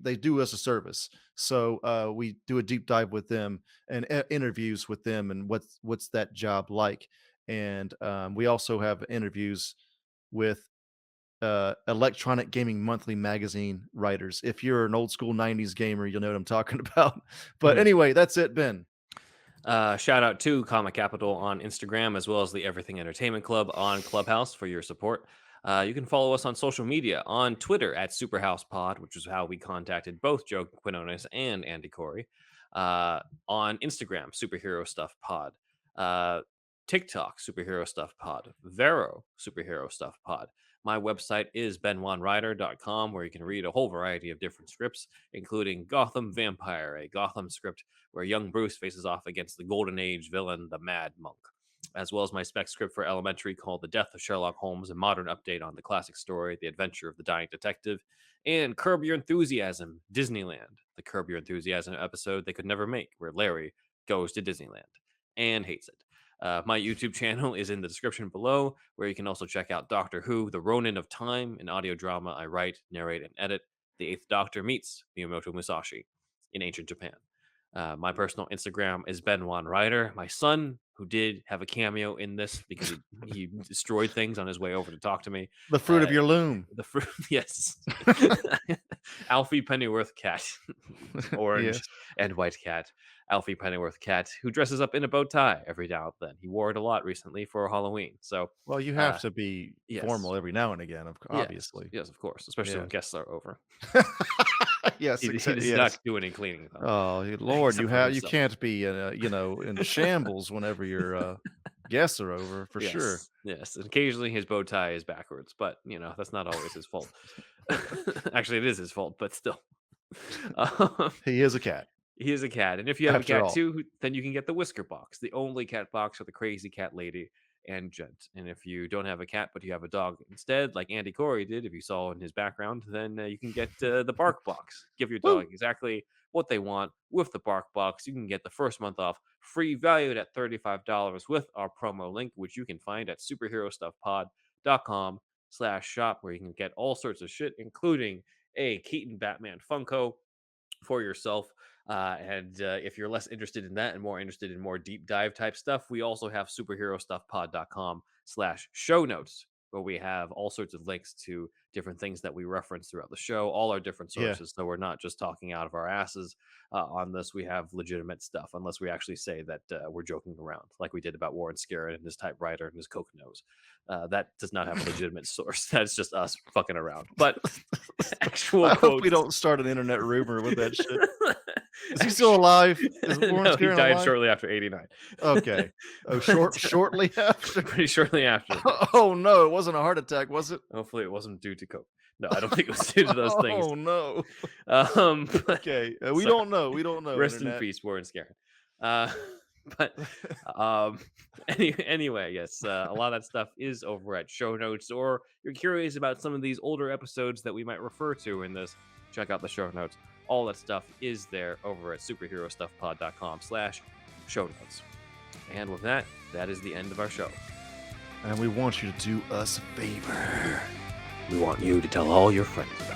they do us a service. So we do a deep dive with them and interviews with them and what's that job like. And we also have interviews with Electronic Gaming Monthly magazine writers. If you're an old school 90s gamer, you'll know what I'm talking about. But anyway, that's it, Ben. Shout out to Comic Capital on Instagram, as well as the Everything Entertainment Club on Clubhouse for your support. You can follow us on social media on Twitter at SuperhousePod, which is how we contacted both Joe Quinones and Andy Khouri. On Instagram, Superhero Stuff Pod. TikTok, Superhero Stuff Pod, Vero, Superhero Stuff Pod. My website is benwanrider.com, where you can read a whole variety of different scripts, including Gotham Vampire, a Gotham script where young Bruce faces off against the Golden Age villain, the Mad Monk, as well as my spec script for Elementary called The Death of Sherlock Holmes, a modern update on the classic story, The Adventure of the Dying Detective, and Curb Your Enthusiasm, Disneyland, the Curb Your Enthusiasm episode they could never make, where Larry goes to Disneyland and hates it. My YouTube channel is in the description below, where you can also check out Doctor Who, The Ronin of Time, an audio drama I write, narrate, and edit. The Eighth Doctor meets Miyamoto Musashi in ancient Japan. My personal Instagram is benwanrider. My son, who did have a cameo in this because he destroyed things on his way over to talk to me. The fruit of your loom. The fruit, yes. Alfie Pennyworth cat, orange and white cat. Alfie Pennyworth cat, who dresses up in a bow tie every now and then. He wore it a lot recently for Halloween. So, well, you have to be formal every now and again, obviously. Yes, of course, especially when guests are over. Yes, he does not do any cleaning. Though, oh Lord, you can't be in shambles whenever your guests are over for sure. Yes, and occasionally his bow tie is backwards, but that's not always his fault. Actually, it is his fault, but still, he is a cat. He is a cat, and if you have a cat too, then you can get the Whisker Box, the only cat box for the crazy cat lady and gent. And if you don't have a cat but you have a dog instead, like Andy Khouri did, if you saw in his background, then you can get the Bark Box. Give your dog exactly what they want with the Bark Box. You can get the first month off free, valued at $35 with our promo link, which you can find at superherostuffpod.com/shop, where you can get all sorts of shit, including a Keaton Batman Funko for yourself. And if you're less interested in that and more interested in more deep dive type stuff, we also have superherostuffpod.com/show notes, where we have all sorts of links to different things that we reference throughout the show, all our different sources. So we're not just talking out of our asses on this. We have legitimate stuff, unless we actually say that we're joking around, like we did about Warren Scarrett and his typewriter and his Coke nose. That does not have a legitimate source. That's just us fucking around. But actual I quotes. hope we don't start an internet rumor with that shit. Is he still alive? Is No, he died shortly after 89. Okay. Oh, shortly after? Pretty shortly after. Oh, no. It wasn't a heart attack, was it? Hopefully it wasn't due to Coke. No, I don't think it was due to those things. Oh, no. Okay. We so, don't know. We don't know. Rest internet. in peace, Warren Scarrett. But anyway, yes, a lot of that stuff is over at show notes, or you're curious about some of these older episodes that we might refer to in this, check out the show notes. All that stuff is there over at superherostuffpod.com/show notes. And with that, that is the end of our show. And we want you to do us a favor. We want you to tell all your friends about it.